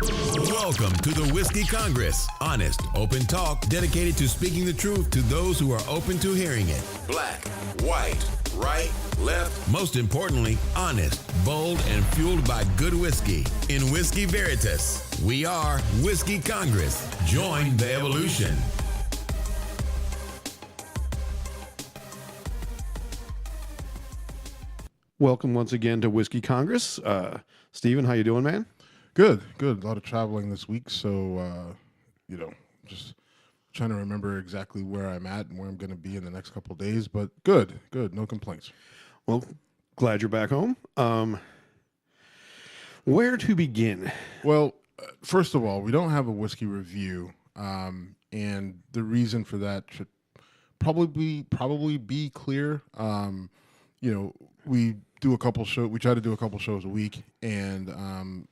Welcome to the Whiskey Congress. Honest, open talk dedicated to speaking the truth to those who are open to hearing it. Black, white, right, left. Most importantly, honest, bold, and fueled by good whiskey. In Whiskey Veritas, we are Whiskey Congress. Join the evolution. Welcome once again to Whiskey Congress. Steven, how you doing, man? Good. A lot of traveling this week, so, just trying to remember exactly where I'm at and where I'm going to be in the next couple of days, but good. No complaints. Well, glad you're back home. Where to begin? Well, first of all, we don't have a whiskey review, and the reason for that should probably be clear. We do a couple shows. We try to do a couple shows a week, and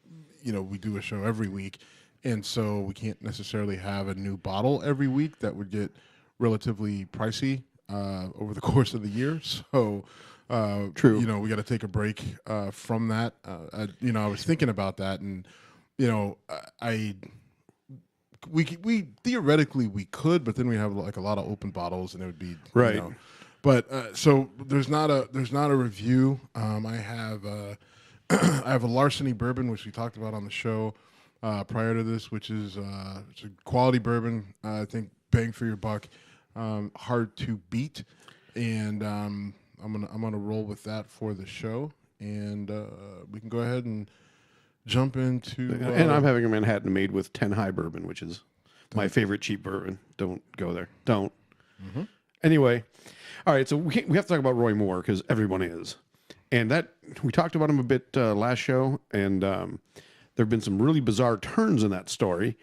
we do a show every week, and so we can't necessarily have a new bottle every week. That would get relatively pricey over the course of the year. So, True. We got to take a break from that. I was thinking about that, and we theoretically we could, but then we have like a lot of open bottles, and it would be right. But so there's not a review. I have a Larceny bourbon, which we talked about on the show prior to this, which is it's a quality bourbon. I think bang for your buck, hard to beat, and I'm gonna roll with that for the show, and we can go ahead and jump into. And I'm having a Manhattan made with 10 High bourbon, which is my favorite cheap bourbon. Don't go there. Don't. Mm-hmm. Anyway. All right, so we have to talk about Roy Moore because everyone is. And that we talked about him a bit last show, and there have been some really bizarre turns in that story.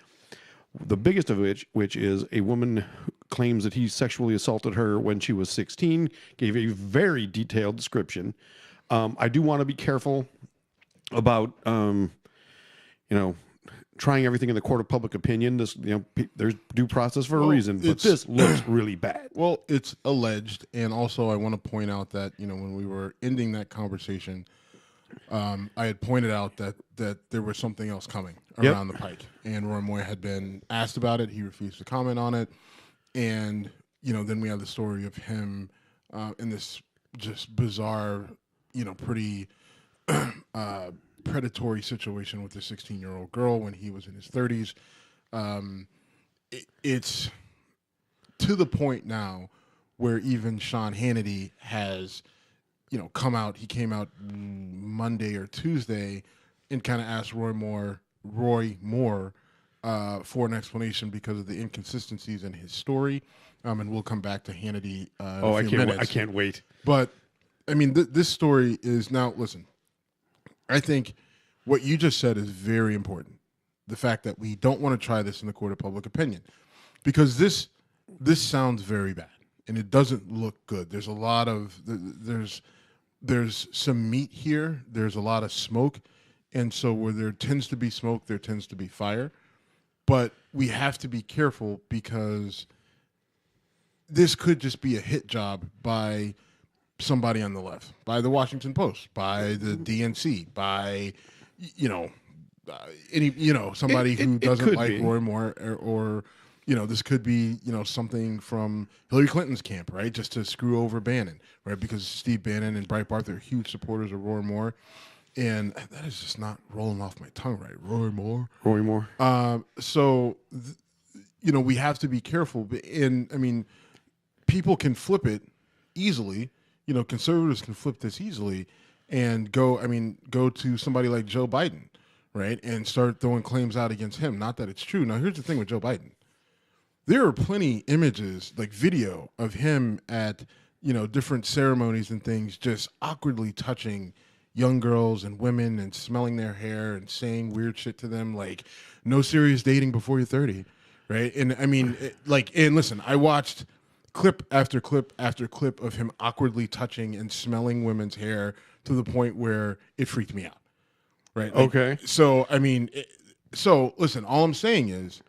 The biggest of which is a woman who claims that he sexually assaulted her when she was 16, gave a very detailed description. I do want to be careful about, trying everything in the court of public opinion. This, there's due process for a reason, but this looks really bad. Well, it's alleged, and also I want to point out that when we were ending that conversation, I had pointed out that there was something else coming around the pike, and Roy Moore had been asked about it. He refused to comment on it, and then we have the story of him in this just bizarre, pretty. Predatory situation with a 16-year-old girl when he was in his 30s. It's to the point now where even Sean Hannity has, come out. He came out Monday or Tuesday and kind of asked Roy Moore for an explanation because of the inconsistencies in his story. And we'll come back to Hannity in a few minutes. I can't wait. But, I mean, this story is now, listen, I think what you just said is very important. The fact that we don't want to try this in the court of public opinion, because this sounds very bad and it doesn't look good. There's a lot of there's some meat here. There's a lot of smoke, and so where there tends to be smoke, there tends to be fire. But we have to be careful because this could just be a hit job by somebody on the left, by the Washington Post, by the DNC, by somebody who doesn't like Roy Moore, or this could be something from Hillary Clinton's camp, right? Just to screw over Bannon, right? Because Steve Bannon and Breitbart, they're huge supporters of Roy Moore, and that is just not rolling off my tongue, right? Roy Moore. So we have to be careful, and I mean, people can flip it easily. Conservatives can flip this easily and go to somebody like Joe Biden, right, and start throwing claims out against him. Not that it's true. Now, here's the thing with Joe Biden. There are plenty images, like video, of him at, different ceremonies and things, just awkwardly touching young girls and women and smelling their hair and saying weird shit to them, like, no serious dating before you're 30, right? And, I mean, and listen, I watched clip after clip after clip of him awkwardly touching and smelling women's hair to the point where it freaked me out. Right. Okay. So, I mean, listen, all I'm saying is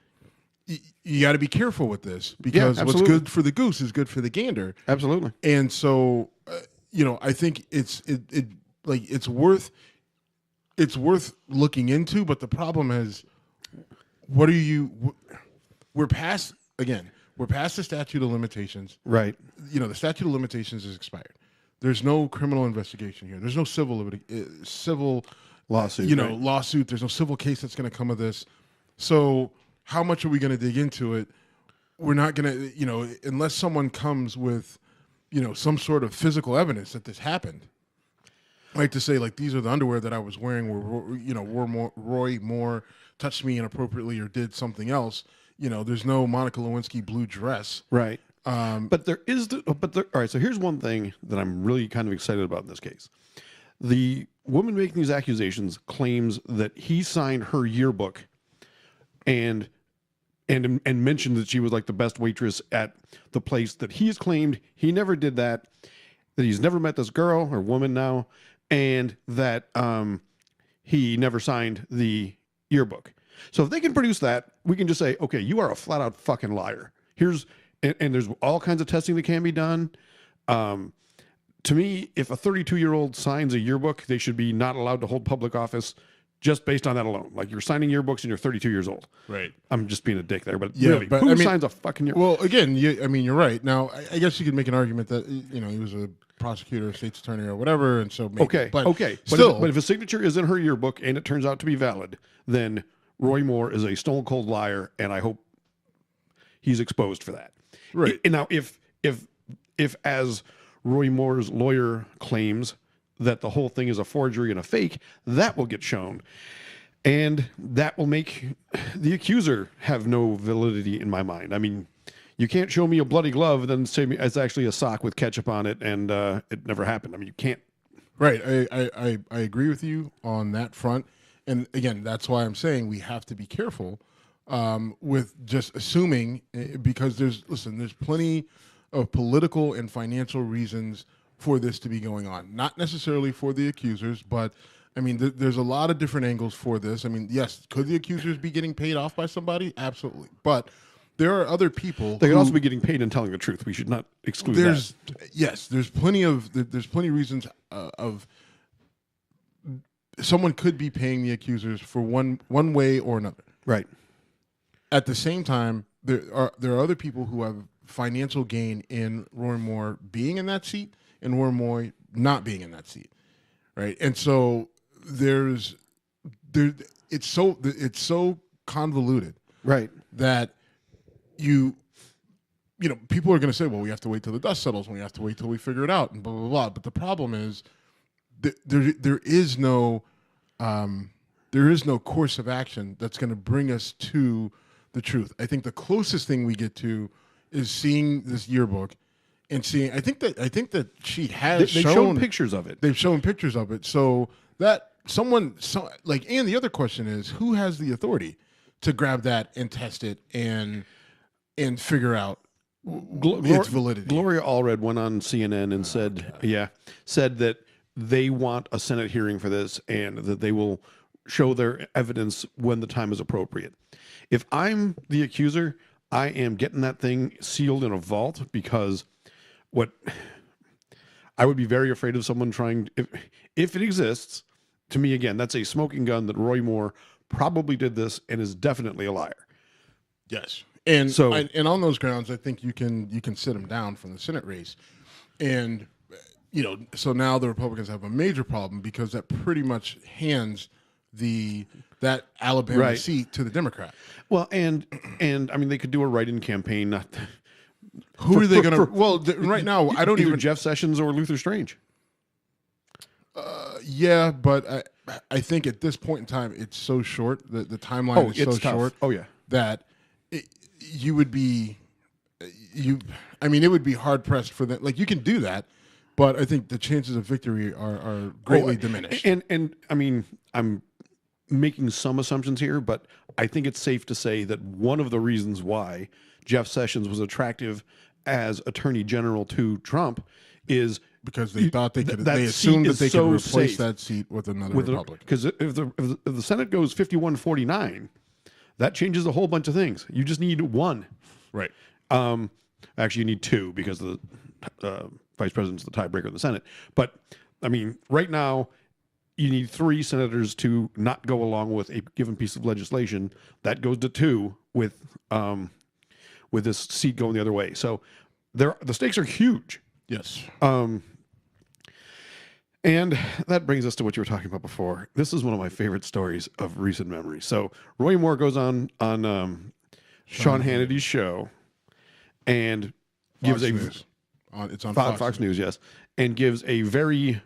you got to be careful with this because what's good for the goose is good for the gander. Absolutely. And so, I think it's worth looking into, but the problem is what are you? We're past again. We're past the statute of limitations. Right. You know, the statute of limitations is expired. There's no criminal investigation here. There's no civil lawsuit. Lawsuit. There's no civil case that's going to come of this. So how much are we going to dig into it? We're not going to, unless someone comes with, some sort of physical evidence that this happened. I like to say, like, these are the underwear that I was wearing where, Roy Moore touched me inappropriately or did something else. There's no Monica Lewinsky blue dress. Right. But there is, all right, so here's one thing that I'm really kind of excited about in this case. The woman making these accusations claims that he signed her yearbook and mentioned that she was like the best waitress at the place that he's claimed he never did that he's never met this girl or woman now, and that he never signed the yearbook. So if they can produce that, we can just say, okay, you are a flat out fucking liar. And there's all kinds of testing that can be done. To me, if a 32-year-old signs a yearbook, they should be not allowed to hold public office just based on that alone. Like, you're signing yearbooks and you're 32 years old. Right. I'm just being a dick there, but yeah, really, but, who signs a fucking yearbook? Well, again, you're right. Now, I guess you could make an argument that, he was a prosecutor, state's attorney, or whatever, and so maybe. Okay, but still. But if a signature is in her yearbook and it turns out to be valid, then Roy Moore is a stone cold liar, and I hope he's exposed for that. Right. And now, if as Roy Moore's lawyer claims that the whole thing is a forgery and a fake, that will get shown. And that will make the accuser have no validity in my mind. I mean, you can't show me a bloody glove and then say it's actually a sock with ketchup on it and it never happened. I mean, you can't. Right. I agree with you on that front. And again, that's why I'm saying we have to be careful with just assuming, because there's plenty of political and financial reasons for this to be going on. Not necessarily for the accusers, but I mean, there's a lot of different angles for this. I mean, yes, could the accusers be getting paid off by somebody? Absolutely. But there are other people. They could also be getting paid and telling the truth. We should not exclude that. Yes, there's plenty of reasons of someone could be paying the accusers for one way or another. Right. At the same time, there are other people who have financial gain in Roy Moore being in that seat and Roy Moore not being in that seat, right? And so it's so convoluted, right? That people are going to say, well, we have to wait till the dust settles, and we have to wait till we figure it out, and blah blah blah. But the problem is there is no course of action that's going to bring us to the truth. I think the closest thing we get to is seeing this yearbook and seeing. I think that she has they've shown pictures of it. They've shown pictures of it. So that and the other question is, who has the authority to grab that and test it and figure out its validity? Gloria Allred went on CNN and said that they want a Senate hearing for this and that they will show their evidence when the time is appropriate. If I'm the accuser, I am getting that thing sealed in a vault, because I would be very afraid of someone trying, if it exists, to me, again, that's a smoking gun that Roy Moore probably did this and is definitely a liar. Yes. And and on those grounds, I think you can sit him down from the Senate race. And, so now the Republicans have a major problem, because that pretty much hands that Alabama seat to the Democrat. Well, and I mean, they could do a write-in campaign. Who are they going to? Well, right now, I don't even Jeff Sessions or Luther Strange. Yeah, but I think at this point in time, it's so short. The timeline is so tough. short. Oh yeah, that it would be hard pressed for them. Like, you can do that, but I think the chances of victory are greatly diminished. And I mean, I'm making some assumptions here, but I think it's safe to say that one of the reasons why Jeff Sessions was attractive as Attorney General to Trump is because they thought they could. They assumed that they could replace that seat with another Republican. Because if the Senate goes 51-49, that changes a whole bunch of things. You just need one. Right. Actually, you need two, because the vice president's the tiebreaker in the Senate. But I mean, right now, you need 3 senators to not go along with a given piece of legislation. That goes to 2 with this seat going the other way. So the stakes are huge. Yes. And that brings us to what you were talking about before. This is one of my favorite stories of recent memory. So Roy Moore goes on Sean Hannity's show and gives News. It's on Fox News, yes, and gives a very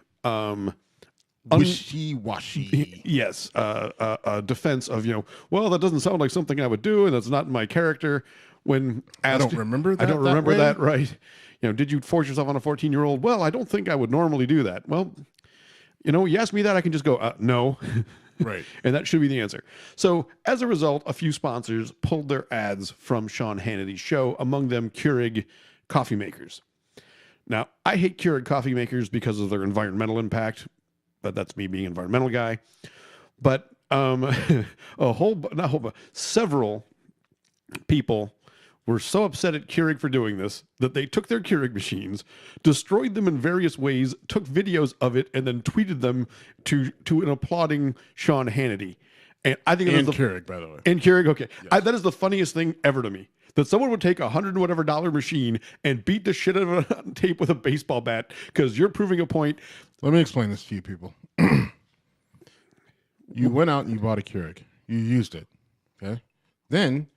wishy-washy, yes, a defense of, well, that doesn't sound like something I would do, and that's not in my character. When asked, I don't remember that right. Did you force yourself on a 14-year-old? Well, I don't think I would normally do that. Well, you ask me that, I can just go, no. Right. And that should be the answer. So as a result, a few sponsors pulled their ads from Sean Hannity's show, among them Keurig coffee makers. Now, I hate Keurig coffee makers because of their environmental impact, but that's me being an environmental guy. But several people were so upset at Keurig for doing this that they took their Keurig machines, destroyed them in various ways, took videos of it, and then tweeted them to an applauding Sean Hannity. And I think Keurig, by the way. And Keurig, okay. Yes. That is the funniest thing ever to me. That someone would take $100 and whatever machine and beat the shit out of it on tape with a baseball bat because you're proving a point. Let me explain this to you people. You went out and you bought a Keurig. You used it. Okay? Then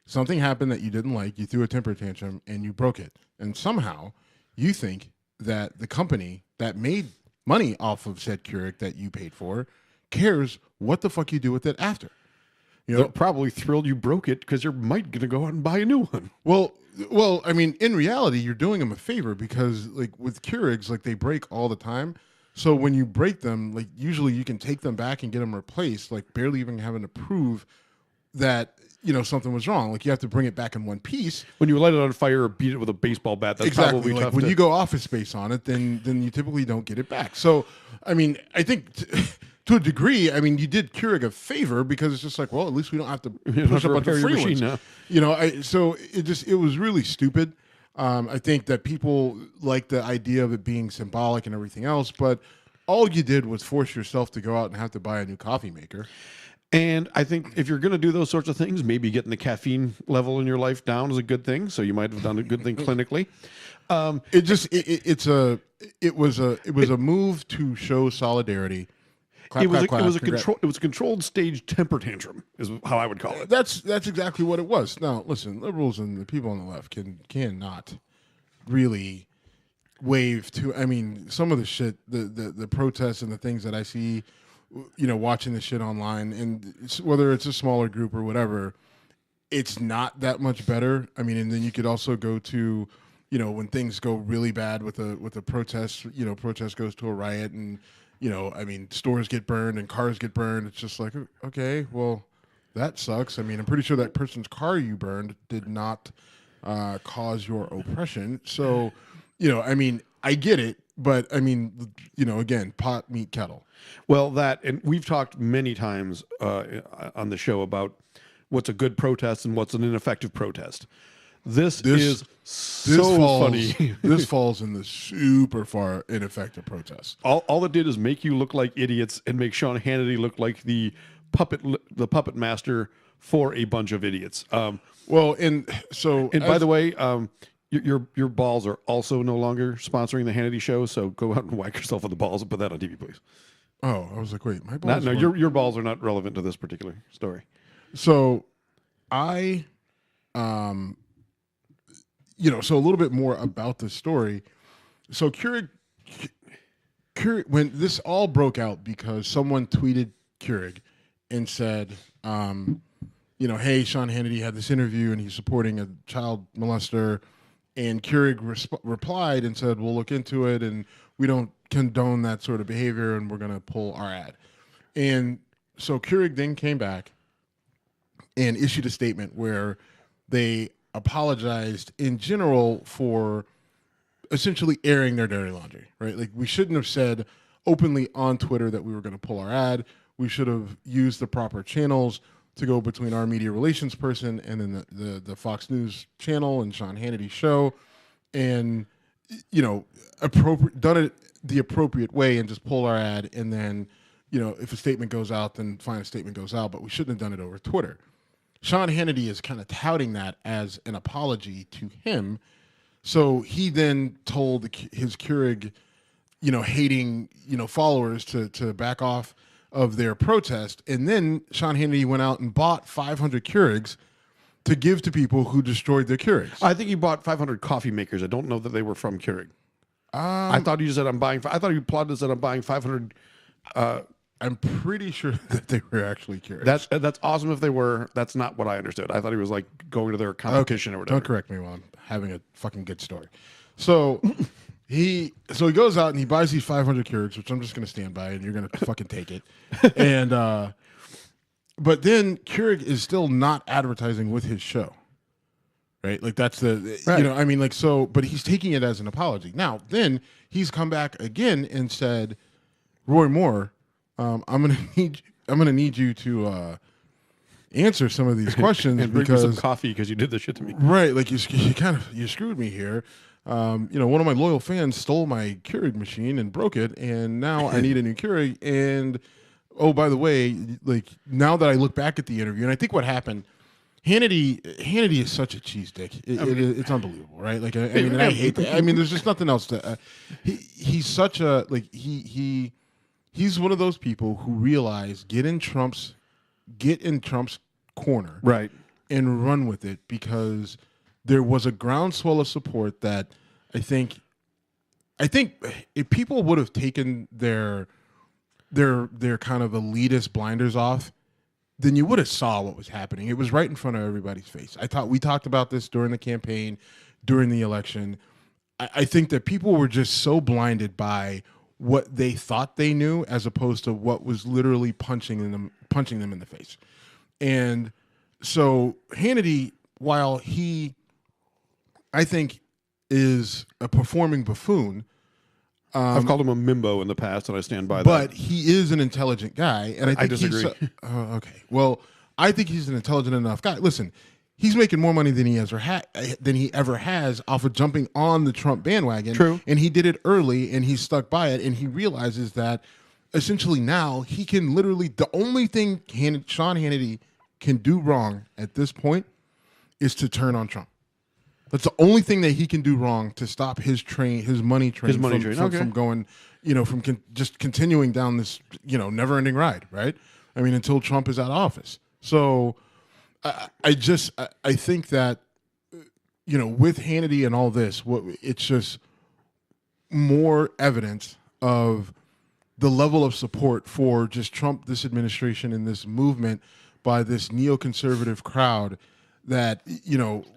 something happened that you didn't like. You threw a temper tantrum and you broke it. And somehow you think that the company that made money off of said Keurig that you paid for cares what the fuck you do with it after. They're probably thrilled you broke it because you're might going to go out and buy a new one. Well, I mean, in reality, you're doing them a favor because, like, with Keurigs, like, they break all the time. So when you break them, like, usually you can take them back and get them replaced, like, barely even having to prove that, something was wrong. Like, you have to bring it back in one piece. When you light it on fire or beat it with a baseball bat, that's exactly. Probably like tough. When you go Office Space on it, then you typically don't get it back. So, I mean, I think to a degree, I mean, you did Keurig a favor because it's just like, well, at least we don't have to push a bunch of free ones. So it was really stupid. I think that people like the idea of it being symbolic and everything else, but all you did was force yourself to go out and have to buy a new coffee maker. And I think if you're going to do those sorts of things, maybe getting the caffeine level in your life down is a good thing. So you might have done a good thing clinically. It was a move to show solidarity. It was a controlled stage temper tantrum is how I would call it. That's exactly what it was. Now, listen, liberals and the people on the left cannot really wave to. I mean, some of the shit, the protests and the things that I see, watching the shit online, and whether it's a smaller group or whatever, it's not that much better. I mean, and then you could also go to, when things go really bad with a protest, protest goes to a riot and. I mean, stores get burned and cars get burned. It's just like, okay, well, that sucks. I mean, I'm pretty sure that person's car you burned did not cause your oppression. So, I mean, I get it, but I mean, again, pot, meat, kettle. Well, and we've talked many times on the show about what's a good protest and what's an ineffective protest. This is so funny. This falls in the super far ineffective protest. All it did is make you look like idiots and make Sean Hannity look like the puppet master for a bunch of idiots. By the way, your balls are also no longer sponsoring the Hannity show. So go out and whack yourself on the balls and put that on TV, please. Oh, I was like, wait, my balls. Your balls are not relevant to this particular story. So, so a little bit more about the story. So Keurig, when this all broke out because someone tweeted Keurig and said, hey, Sean Hannity had this interview and he's supporting a child molester, and Keurig replied and said, we'll look into it and we don't condone that sort of behavior and we're going to pull our ad. And so Keurig then came back and issued a statement where they apologized in general for essentially airing their dirty laundry, right? Like, we shouldn't have said openly on Twitter that we were going to pull our ad. We should have used the proper channels to go between our media relations person and then the Fox News channel and Sean Hannity's show, and done it the appropriate way and just pull our ad and then if a statement goes out, then fine, a statement goes out, but we shouldn't have done it over Twitter. Sean Hannity is kind of touting that as an apology to him. So he then told his Keurig, hating, followers to back off of their protest. And then Sean Hannity went out and bought 500 Keurigs to give to people who destroyed their Keurigs. I think he bought 500 coffee makers. I don't know that they were from Keurig. I thought you said I thought you plotted said I'm buying 500. I'm pretty sure that they were actually Keurigs. That's awesome if they were. That's not what I understood. I thought he was like going to their competition or whatever. Don't correct me while I'm having a fucking good story. So he goes out and he buys these 500 Keurigs, which I'm just going to stand by, and you're going to fucking take it. And but then Keurig is still not advertising with his show. Right? Like that's right. But he's taking it as an apology. Now, then he's come back again and said, Roy Moore, I'm gonna need you to answer some of these questions and bring me some coffee because you did this shit to me. Right, like you screwed me here. One of my loyal fans stole my Keurig machine and broke it, and now I need a new Keurig. And oh, by the way, like now that I look back at the interview, and I think what happened, Hannity is such a cheese dick. It's unbelievable, right? Like I I hate that. I mean, there's just nothing else to. He's such a He's one of those people who realize get in Trump's corner, right, and run with it, because there was a groundswell of support that I think if people would have taken their kind of elitist blinders off, then you would have saw what was happening. It was right in front of everybody's face. We talked about this during the campaign, during the election. I think that people were just so blinded by what they thought they knew as opposed to what was literally punching them in the face. And so Hannity, while he, I think, is a performing buffoon, I've called him a mimbo in the past, and I stand by that. But he is an intelligent guy, and I disagree. Okay, well, I think he's an intelligent enough guy. Listen, he's making more money than he ever has off of jumping on the Trump bandwagon. True. And he did it early, and he stuck by it, and he realizes that essentially now he can literally, the only thing Sean Hannity can do wrong at this point is to turn on Trump. That's the only thing that he can do wrong to stop his money train from going, just continuing down this, never-ending ride, right? I mean, until Trump is out of office. So I think that, with Hannity and all this, it's just more evidence of the level of support for just Trump, this administration, and this movement by this neoconservative crowd that,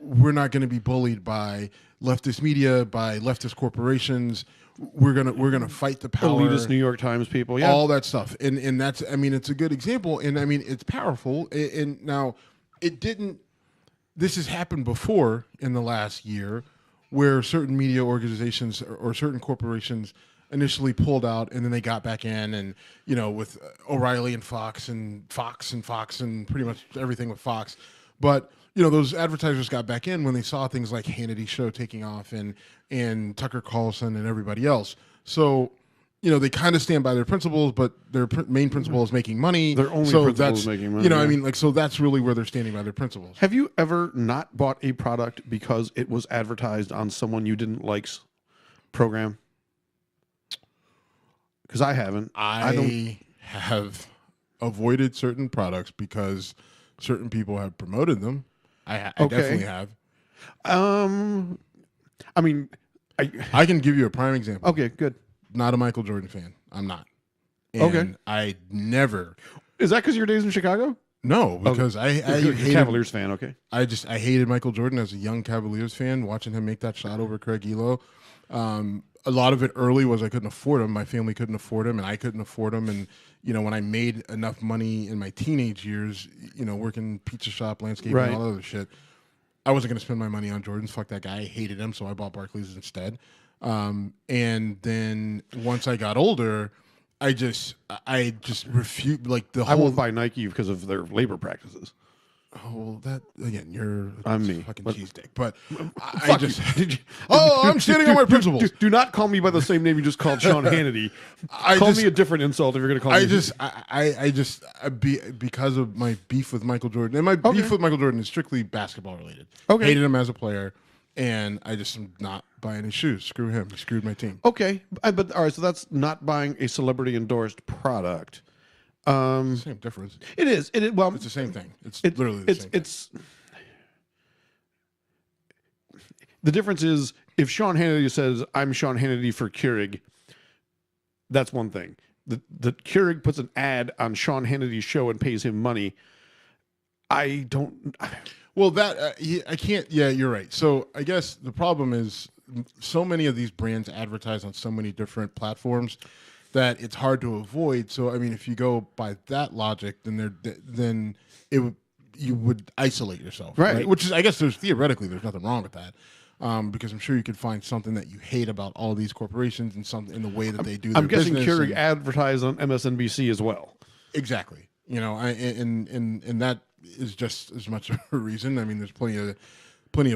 we're not going to be bullied by leftist media, by leftist corporations. We're gonna fight the power. Elitist New York Times people, yeah, all that stuff, and that's, I mean, it's a good example, and I mean, it's powerful. And now, it didn't. This has happened before in the last year, where certain media organizations or certain corporations initially pulled out, and then they got back in, and with O'Reilly and Fox and pretty much everything with Fox, but. Those advertisers got back in when they saw things like Hannity's show taking off and Tucker Carlson and everybody else. So, they kind of stand by their principles, but their main principle is making money. Their only principle is making money. I mean, so that's really where they're standing by their principles. Have you ever not bought a product because it was advertised on someone you didn't like's program? Because I haven't. I have avoided certain products because certain people have promoted them. I definitely have. I mean, I can give you a prime example. Okay, good. Not a Michael Jordan fan. I'm not. And okay. I never. Is that because your days in Chicago? No, because I hated, Cavaliers fan. Okay. I hated Michael Jordan as a young Cavaliers fan. Watching him make that shot over Craig Elo. A lot of it early was I couldn't afford him. My family couldn't afford him, and I couldn't afford him. And when I made enough money in my teenage years, working pizza shop, landscaping, and all that other shit, I wasn't going to spend my money on Jordans. Fuck that guy. I hated him, so I bought Barclays instead. And then once I got older, I just refused. Like I won't buy Nike because of their labor practices. Oh, well, that again, you're I'm me. fucking cheesesteak. But Fuck just. you. I'm standing on my principles. Do not call me by the same name you just called Sean Hannity. Call me a different insult if you're going to call me. Because of my beef with Michael Jordan, and my beef with Michael Jordan is strictly basketball related. Okay. Hated him as a player, and I just am not buying his shoes. Screw him. He screwed my team. Okay, but all right. So that's not buying a celebrity endorsed product. Same difference. It is. Well, it's the same thing. It's literally the same thing. The difference is if Sean Hannity says, "I'm Sean Hannity for Keurig," that's one thing. The Keurig puts an ad on Sean Hannity's show and pays him money. I don't. Well, that I can't. Yeah, you're right. So I guess the problem is so many of these brands advertise on so many different platforms that it's hard to avoid. So I mean, if you go by that logic, then you would isolate yourself, right? Which is, I guess, theoretically there's nothing wrong with that, because I'm sure you could find something that you hate about all these corporations and something in the way that they do. I'm guessing Keurig advertised on MSNBC as well. Exactly. You know, and that is just as much of a reason. I mean, there's plenty of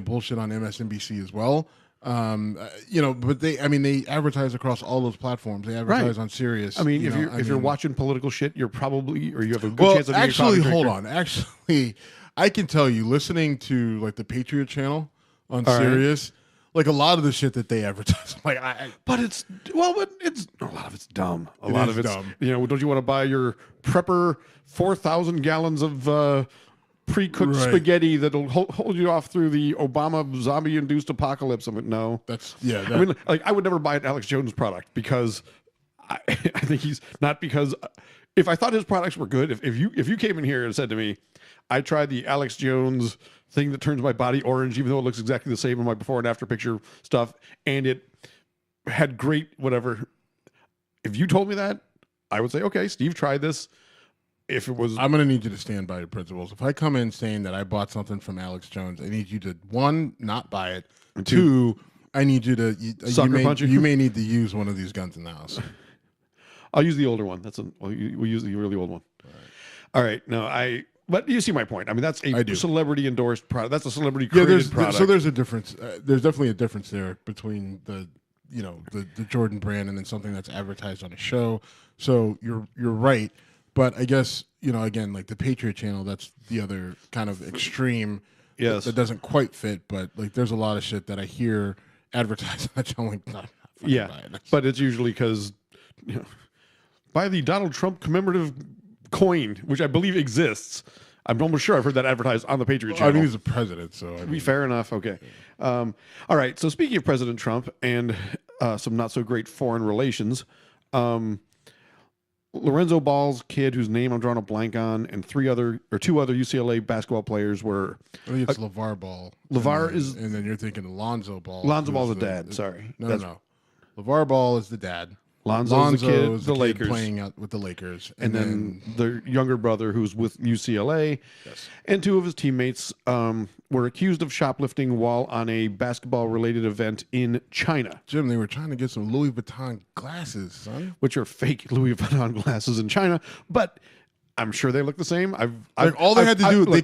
bullshit on MSNBC as well. You know, but they advertise across all those platforms. They advertise on Sirius. I mean, if you're watching political shit, you're probably, or you have a good chance of being actually, hold on. Actually, I can tell you, listening to like the Patriot Channel on Sirius, like a lot of the shit that they advertise, but a lot of it's dumb. A lot of it's dumb. You know, don't you want to buy your prepper 4,000 gallons of pre-cooked spaghetti that'll hold you off through the Obama zombie-induced apocalypse? I'm like, no. I mean, like, I would never buy an Alex Jones product because I think he's not, because if I thought his products were good, if you came in here and said to me, I tried the Alex Jones thing that turns my body orange, even though it looks exactly the same in my before and after picture stuff, and it had great whatever. If you told me that, I would say, okay, Steve tried this. If it was, I'm going to need you to stand by your principles. If I come in saying that I bought something from Alex Jones, I need you to, one, not buy it. And two, I need you to, you may need to use one of these guns in the house. I'll use the older one. We'll use the really old one. All right. No, but you see my point. I mean, that's a celebrity endorsed product. That's a celebrity created product. So there's a difference. There's definitely a difference there between the Jordan brand and then something that's advertised on a show. So you're right. But I guess, again, like the Patriot Channel, that's the other kind of extreme. Yes. That doesn't quite fit. But like, there's a lot of shit that I hear advertised that I'm like, not but it's usually because, buy the Donald Trump commemorative coin, which I believe exists. I'm almost sure I've heard that advertised on the Patriot Channel. I mean, he's a president, so fair enough. Okay. All right. So speaking of President Trump and some not so great foreign relations, Lorenzo Ball's kid, whose name I'm drawing a blank on, and two other UCLA basketball players were. I think it's LeVar Ball. And then you're thinking Lonzo Ball. Lonzo Ball's the dad. Sorry. No. LeVar Ball is the dad. Lonzo's the kid, the Lakers, playing out with the Lakers, and then the younger brother who's with UCLA, and two of his teammates were accused of shoplifting while on a basketball-related event in China. Jim, they were trying to get some Louis Vuitton glasses, son, which are fake Louis Vuitton glasses in China, but I'm sure they look the same. All they had to do, they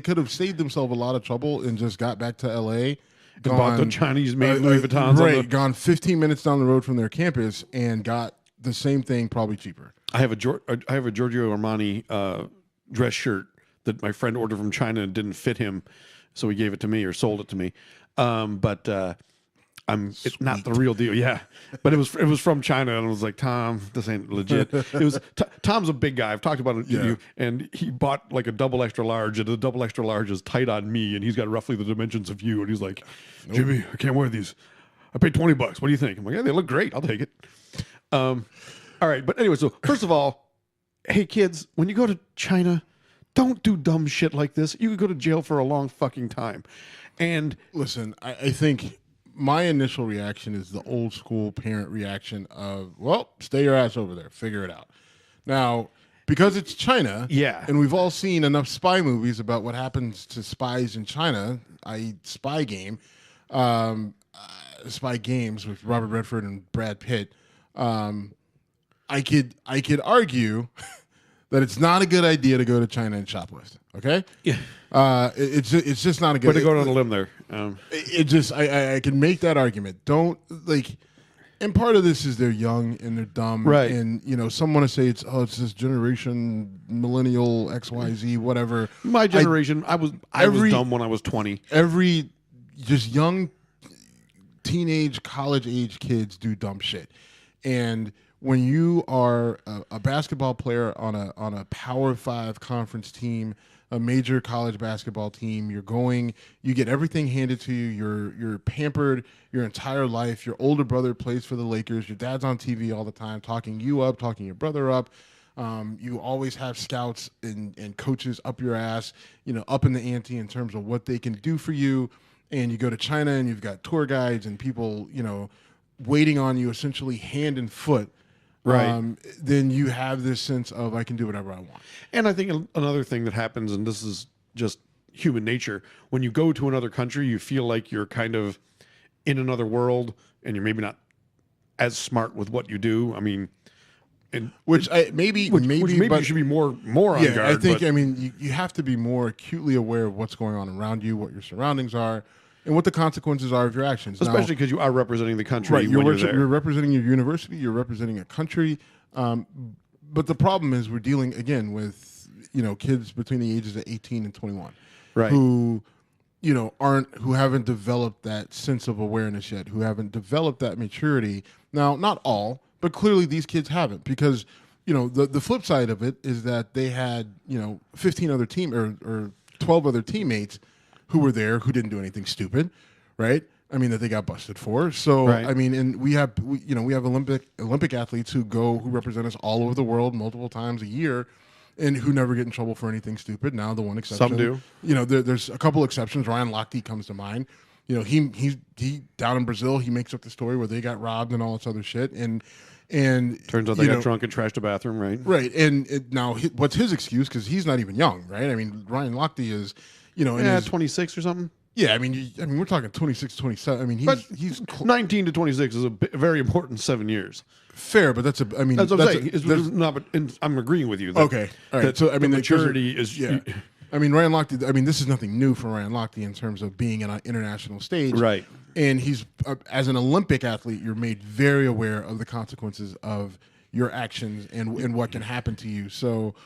could have saved themselves a lot of trouble and just got back to LA. Bought the Chinese-made Louis Vuittons. Gone 15 minutes down the road from their campus and got the same thing, probably cheaper. I have a Giorgio Armani dress shirt that my friend ordered from China and didn't fit him, so he gave it to me or sold it to me. It's not the real deal, but it was from China, and I was like, Tom, this ain't legit. It was Tom's a big guy. I've talked about it, and he bought like a double extra large, and the double extra large is tight on me, and he's got roughly the dimensions of you, and he's like, Jimmy, I can't wear these. I paid $20. What do you think? I'm like, yeah, they look great. I'll take it. All right, but anyway, so first of all, hey kids, when you go to China, don't do dumb shit like this. You could go to jail for a long fucking time. And listen, I think my initial reaction is the old school parent reaction of, well, stay your ass over there, figure it out. Now, because it's China, and we've all seen enough spy movies about what happens to spies in China, i.e. Spy Game, Spy Games with Robert Redford and Brad Pitt, I could argue that it's not a good idea to go to China and shoplift. Okay. Yeah. It's just not a good. Way to go on a limb there. I can make that argument. Don't like. And part of this is they're young and they're dumb, right? And some want to say it's this generation, millennial, XYZ, whatever. My generation, I was dumb when I was 20. Every just young, teenage, college age kids do dumb shit, and when you are a basketball player on a Power 5 conference team, a major college basketball team, you get everything handed to you. You're pampered your entire life. Your older brother plays for the Lakers. Your dad's on TV all the time, talking you up, talking your brother up. You always have scouts and coaches up your ass, up in the ante in terms of what they can do for you. And you go to China and you've got tour guides and people, waiting on you essentially hand and foot. Right. Then you have this sense of I can do whatever I want. And I think another thing that happens, and this is just human nature, when you go to another country, you feel like you're kind of in another world, and you're maybe not as smart with what you do. I mean, maybe you should be more on guard. I think you have to be more acutely aware of what's going on around you, what your surroundings are, and what the consequences are of your actions. Especially because you are representing the country. Right, you're representing your university, you're representing a country. But the problem is we're dealing, again, with kids between the ages of 18 and 21. Right. Who haven't developed that sense of awareness yet, who haven't developed that maturity. Now, not all, but clearly these kids haven't, because the flip side of it is that they had 15 other or 12 other teammates who were there who didn't do anything stupid, right? I mean, that they got busted for. So right. I mean, and we have Olympic athletes who represent us all over the world multiple times a year, and who never get in trouble for anything stupid. Now the one exception, some do. There's a couple exceptions. Ryan Lochte comes to mind. He down in Brazil, he makes up the story where they got robbed and all this other shit, and turns out they got drunk and trashed a bathroom, right? Right, and now what's his excuse? Because he's not even young, right? I mean, Ryan Lochte is. 26 or something. Yeah, I mean, we're talking 26, 27. I mean, he's 19 to 26 is a very important 7 years. Fair, but that's what I'm saying. I'm agreeing with you. Okay, all right. So I mean, the maturity is. Yeah. I mean, Ryan Lochte. I mean, this is nothing new for Ryan Lochte in terms of being on an international stage, right? And he's as an Olympic athlete, you're made very aware of the consequences of your actions and what can happen to you. So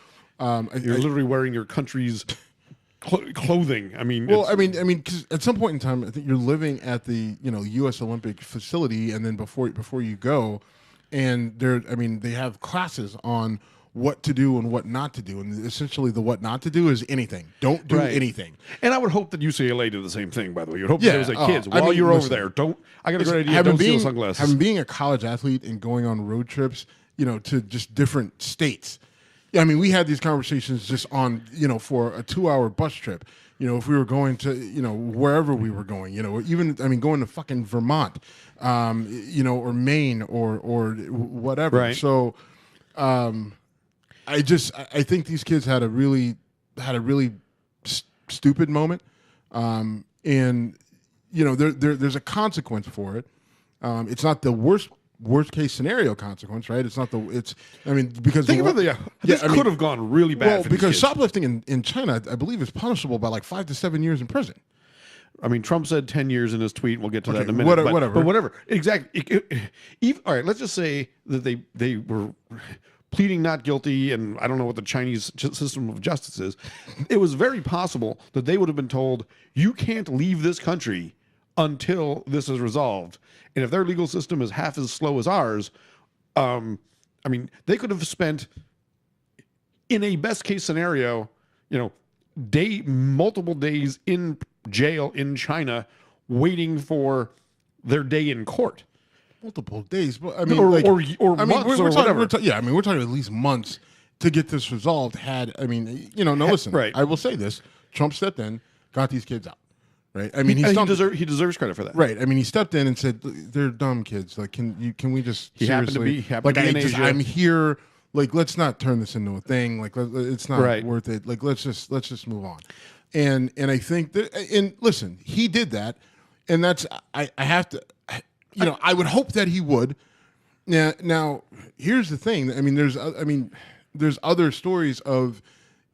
you're literally wearing your country's clothing. I mean, because at some point in time, I think you're living at the U.S. Olympic facility, and then before you go, and they have classes on what to do and what not to do, and essentially the what not to do is anything. Don't do anything. And I would hope that UCLA did the same thing. By the way, you'd hope there was kids while you're over there. I got a great idea. Don't steal sunglasses. Having being a college athlete and going on road trips, to just different states. I mean, we had these conversations just on, for a 2-hour bus trip. If we were going to, wherever we were going, even, going to fucking Vermont, or Maine or whatever. Right. So, I think these kids had a really stupid moment. And, there's a consequence for it. It's not the worst case scenario consequence, right? It's not because think about this could have gone really bad. Well, because shoplifting in China, I believe, is punishable by like 5 to 7 years in prison. I mean, Trump said 10 years in his tweet. We'll get to that in a minute. But whatever. Exactly. All right. Let's just say that they were pleading not guilty, and I don't know what the Chinese system of justice is. It was very possible that they would have been told, you can't leave this country until this is resolved. And if their legal system is half as slow as ours, they could have spent, in a best case scenario, multiple days in jail in China waiting for their day in court. Multiple days, but or months or whatever. We're talking at least months to get this resolved. Listen, right. I will say this: Trump stepped in, got these kids out. Right. I mean, he deserves credit for that. Right. I mean, he stepped in and said, "They're dumb kids. Like, can we just he seriously? Happened to be in Asia. I'm here. Like, let's not turn this into a thing. Like, it's not worth it. Like, let's just move on." And I think that, and listen, he did that, and that's I have to, I would hope that he would. Now here's the thing. I mean, there's other stories of,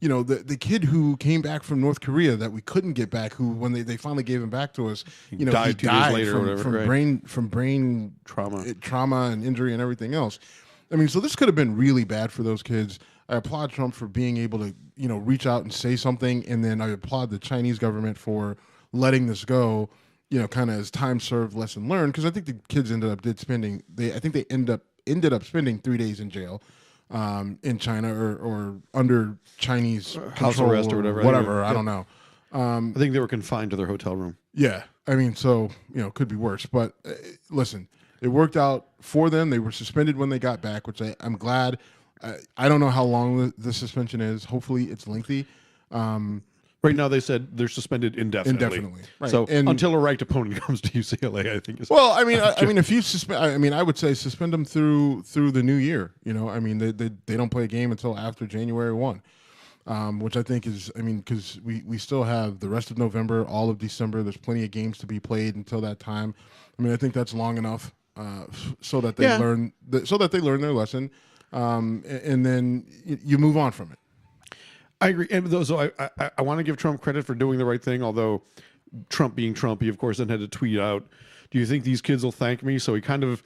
the kid who came back from North Korea that we couldn't get back, who when they finally gave him back to us, he died 2 days later from, or whatever, from brain trauma and injury and everything else. I mean, so this could have been really bad for those kids. I applaud Trump for being able to, reach out and say something, and then I applaud the Chinese government for letting this go, kind of as time served, lesson learned. Because I think the kids ended up ended up spending 3 days in jail. In China or under Chinese house arrest or whatever. I don't know. I think they were confined to their hotel room. Yeah. I mean, so, could be worse. But listen, it worked out for them. They were suspended when they got back, which I'm glad. I don't know how long the suspension is. Hopefully it's lengthy. Right now, they said they're suspended indefinitely. Indefinitely, right. So until a ranked opponent comes to UCLA, I think. If you suspend, I would say suspend them through the new year. They don't play a game until after January 1, which I think is, because we still have the rest of November, all of December. There's plenty of games to be played until that time. I think that's long enough so that they learn their lesson, and then you move on from it. I agree. And so I want to give Trump credit for doing the right thing, although Trump being Trump, he, of course, then had to tweet out, do you think these kids will thank me? So he kind of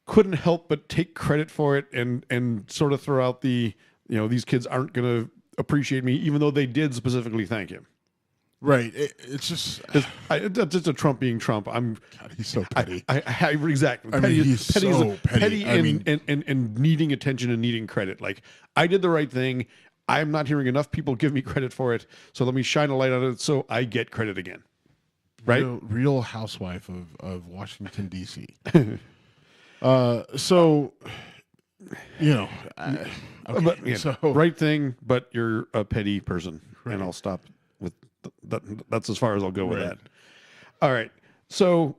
couldn't help but take credit for it and sort of throw out the, these kids aren't going to appreciate me, even though they did specifically thank him. Right. It's just... That's just a Trump being Trump. He's so petty. Exactly. He's so petty. And needing attention and needing credit. Like, I did the right thing. I'm not hearing enough people give me credit for it, so let me shine a light on it so I get credit again. Right? Real housewife of Washington, D.C. So, okay. So right thing, but you're a petty person, right. And I'll stop with that. That's as far as I'll go with that. All right. So,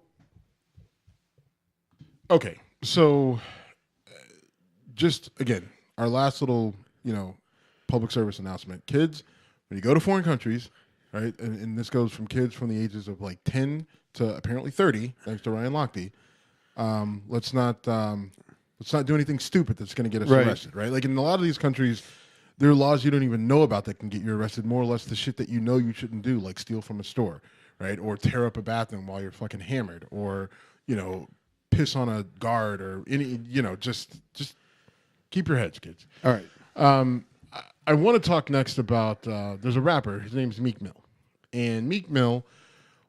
okay. So, just again, our last little, public service announcement. Kids, when you go to foreign countries, right, and this goes from kids from the ages of like 10 to apparently 30, thanks to Ryan Lochte, let's not do anything stupid that's going to get us arrested, right? Like in a lot of these countries, there are laws you don't even know about that can get you arrested, more or less the shit that you shouldn't do, like steal from a store, right? Or tear up a bathroom while you're fucking hammered, or, piss on a guard, or any, just keep your heads, kids. All right. I want to talk next about, there's a rapper, his name's Meek Mill. And Meek Mill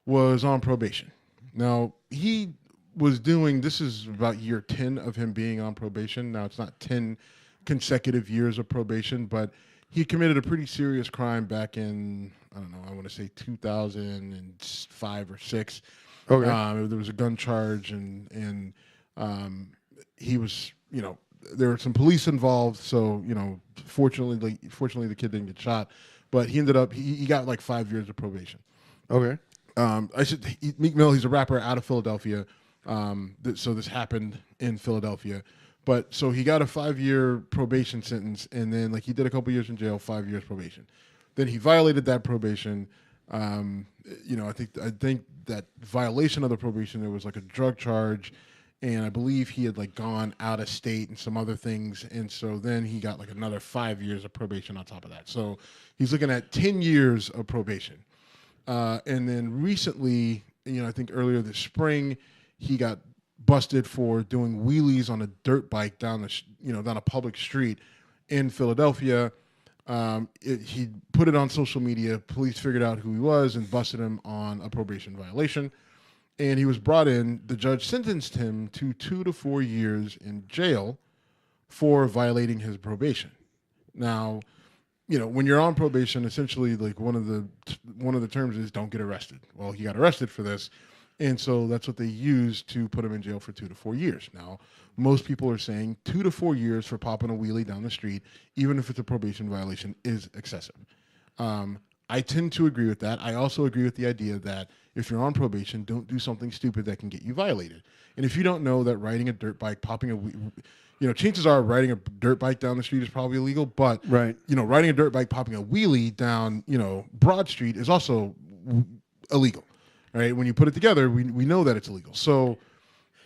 was on probation. Now, he was this is about year 10 of him being on probation. Now, it's not 10 consecutive years of probation, but he committed a pretty serious crime back in, I don't know, I want to say 2005 or 6. Okay. There was a gun charge, and he was, there were some police involved, so fortunately the kid didn't get shot, but he ended up he got like 5 years of probation. Okay. Meek Mill, he's a rapper out of Philadelphia, so this happened in Philadelphia, but so he got a 5-year probation sentence, and then like he did a couple years in jail, 5 years probation. Then he violated that probation. I think that violation of the probation, there was like a drug charge. And I believe he had like gone out of state and some other things. And so then he got like another 5 years of probation on top of that. So he's looking at 10 years of probation. And then recently, I think earlier this spring, he got busted for doing wheelies on a dirt bike down a public street in Philadelphia. He put it on social media. Police figured out who he was and busted him on a probation violation. And he was brought in. The judge sentenced him to 2 to 4 years in jail for violating his probation. Now, when you're on probation, essentially, like one of the terms is don't get arrested. Well, he got arrested for this, and so that's what they used to put him in jail for 2 to 4 years. Now, most people are saying 2 to 4 years for popping a wheelie down the street, even if it's a probation violation, is excessive. I tend to agree with that. I also agree with the idea that if you're on probation, don't do something stupid that can get you violated. And if you don't know that riding a dirt bike, chances are riding a dirt bike down the street is probably illegal, but riding a dirt bike, popping a wheelie down, Broad Street is also illegal, right? When you put it together, we know that it's illegal. So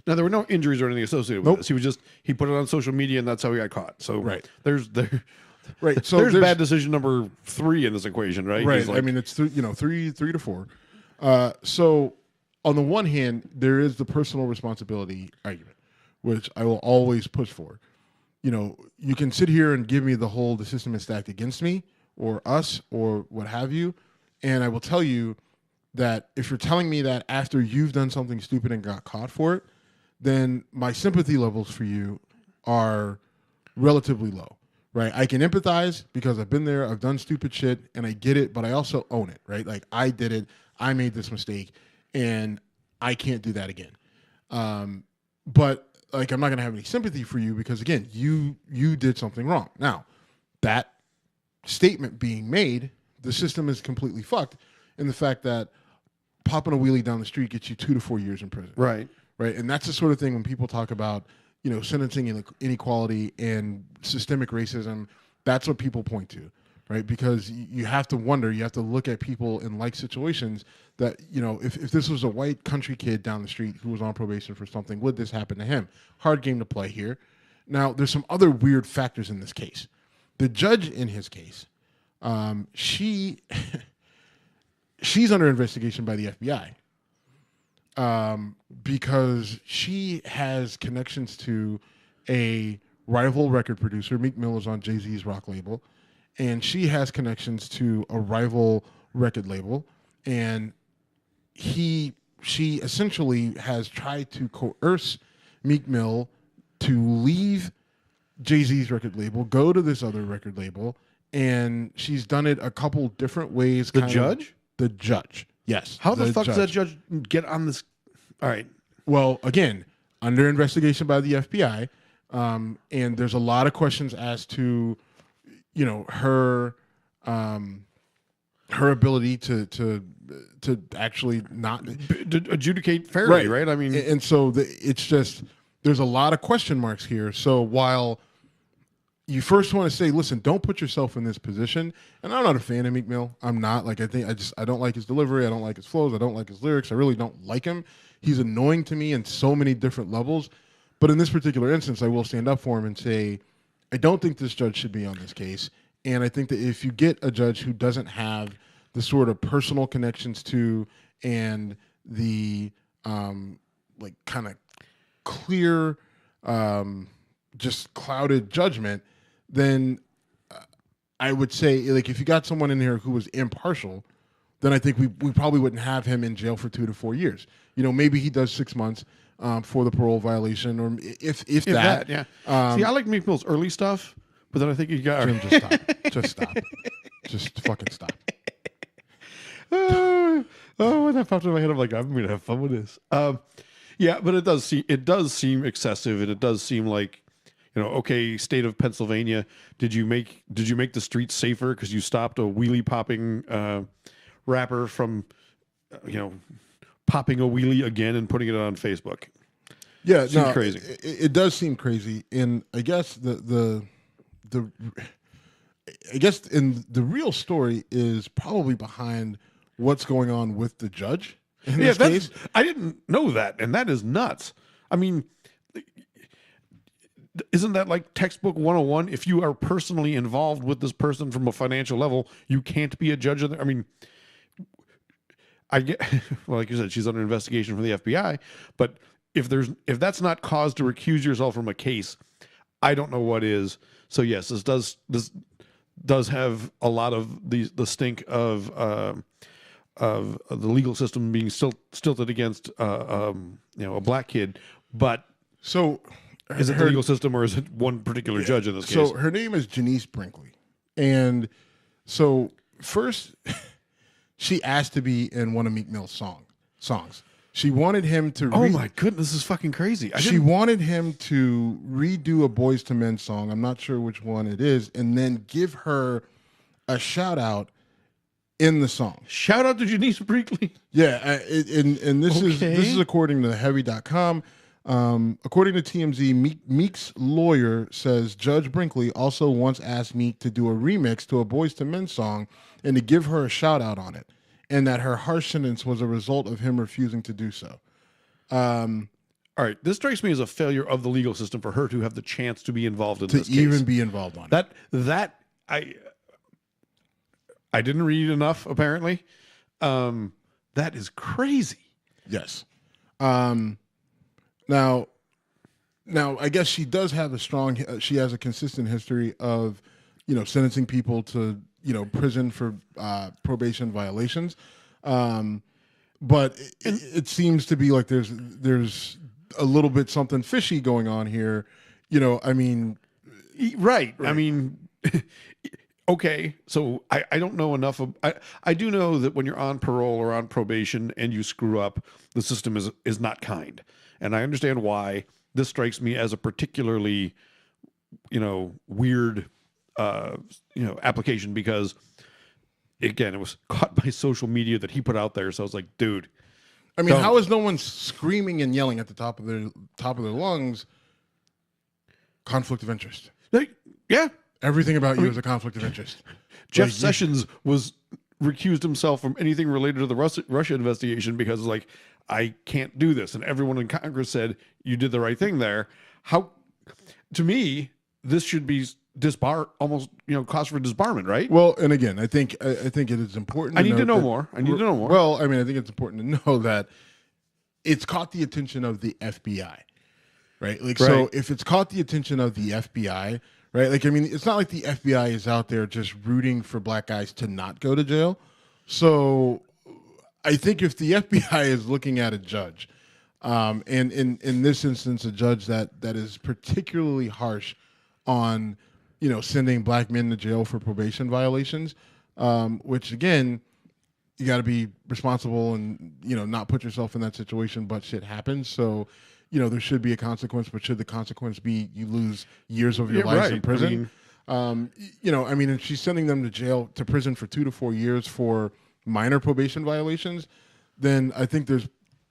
Now, there were no injuries or anything associated with this. He put it on social media, and that's how he got caught. So there's bad decision number 3 in this equation, right? Right. I mean, it's 3 to 4. So on the one hand, there is the personal responsibility argument, which I will always push for. You can sit here and give me the system is stacked against me or us or what have you, and I will tell you that if you're telling me that after you've done something stupid and got caught for it, then my sympathy levels for you are relatively low, right? I can empathize because I've been there, I've done stupid shit, and I get it, but I also own it, right? Like, I did it, I made this mistake, and I can't do that again. But like, I'm not going to have any sympathy for you because, again, you did something wrong. Now, that statement being made, the system is completely fucked in the fact that popping a wheelie down the street gets you 2 to 4 years in prison. Right. Right. And that's the sort of thing when people talk about, sentencing inequality and systemic racism, that's what people point to, right? Because you have to wonder, you have to look at people in like situations that, if this was a white country kid down the street who was on probation for something, would this happen to him? Hard game to play here. Now, there's some other weird factors in this case. The judge in his case, she's under investigation by the FBI. Because she has connections to a rival record producer. Meek Mill is on Jay-Z's rock label, and she has connections to a rival record label, and she essentially has tried to coerce Meek Mill to leave Jay-Z's record label, go to this other record label, and she's done it a couple different ways. The judge? Yes. How the fuck does that judge get on this? All right. Well, again, under investigation by the FBI, and there's a lot of questions as to, her ability to actually not adjudicate fairly, right? I mean, and so it's just there's a lot of question marks here. So while you first want to say, listen, don't put yourself in this position. And I'm not a fan of Meek Mill. I'm not. Like, I don't like his delivery. I don't like his flows. I don't like his lyrics. I really don't like him. He's annoying to me in so many different levels. But in this particular instance, I will stand up for him and say, I don't think this judge should be on this case. And I think that if you get a judge who doesn't have the sort of personal connections to and the like kind of clear, just clouded judgment, then I would say, like, if you got someone in here who was impartial, then I think we probably wouldn't have him in jail for 2 to 4 years. Maybe he does 6 months for the parole violation, or if that. Yeah. See, I like Meek Mill's early stuff, but then I think you got Jim, just stop. Just stop. Just fucking stop. When that popped in my head, I'm like, I'm gonna have fun with this. Yeah, but it does seem excessive, and it does seem like, okay, state of Pennsylvania, did you make the streets safer because you stopped a wheelie popping rapper from, popping a wheelie again and putting it on Facebook? Yeah, seems crazy. It does seem crazy, and I guess the real story is probably behind what's going on with the judge in this case. I didn't know that, and that is nuts. I mean, isn't that like textbook 101? If you are personally involved with this person from a financial level, you can't be a judge of I mean, I get, well, like you said, she's under investigation from the FBI, but if that's not cause to recuse yourself from a case, I don't know what is. So yes, this does have a lot of the stink of the legal system being stilted against a black kid. But so is it the legal system, or is it one particular judge in this case? So her name is Janice Brinkley, and so first she asked to be in one of Meek Mill's songs. She wanted him to. Oh my goodness, this is fucking crazy. She wanted him to redo a Boys to Men song. I'm not sure which one it is, and then give her a shout out in the song. Shout out to Janice Brinkley. Yeah, and this is according to Heavy.com. According to TMZ, Meek's lawyer says Judge Brinkley also once asked Meek to do a remix to a Boys to Men song and to give her a shout out on it, and that her harsh sentence was a result of him refusing to do so. all right, this strikes me as a failure of the legal system for her to have the chance to be involved in this to case. even be involved on it. That I didn't read enough apparently. That is crazy. Yes. Now, I guess she does have she has a consistent history of, sentencing people to, prison for probation violations. But it seems to be like there's a little bit something fishy going on here. Right. I mean, okay. So I don't know enough of, I do know that when you're on parole or on probation and you screw up, the system is not kind. And I understand why. This strikes me as a particularly, weird, application because, again, it was caught by social media that he put out there. So I was like, dude. I mean, how is no one screaming and yelling at the top of their lungs? Conflict of interest. Yeah. Everything about you is a conflict of interest. Jeff Sessions recused himself from anything related to the Russia investigation because, I can't do this. And everyone in Congress said, you did the right thing there. To me, this should be almost, cause for disbarment, right? Well, and again, I think it is important. I need to know more. Well, I mean, I think it's important to know that it's caught the attention of the FBI, right? So if it's caught the attention of the FBI, right? It's not like the FBI is out there just rooting for black guys to not go to jail. So I think if the FBI is looking at a judge, and in this instance, a judge that is particularly harsh on, sending black men to jail for probation violations, which again, you got to be responsible and, not put yourself in that situation, but shit happens. So, there should be a consequence, but should the consequence be you lose years of your life in prison? And she's sending them to prison for 2 to 4 years for minor probation violations, then I think there's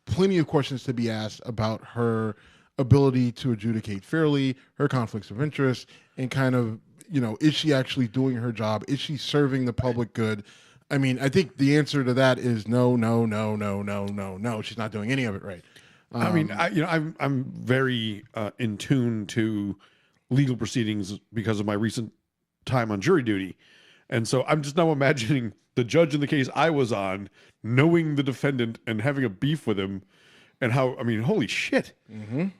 plenty of questions to be asked about her ability to adjudicate fairly, her conflicts of interest, and kind of, is she actually doing her job? Is she serving the public good? I mean, I think the answer to that is no. She's not doing any of it right. I'm very in tune to legal proceedings because of my recent time on jury duty. And so I'm just now imagining the judge in the case I was on, knowing the defendant and having a beef with him and how, holy shit,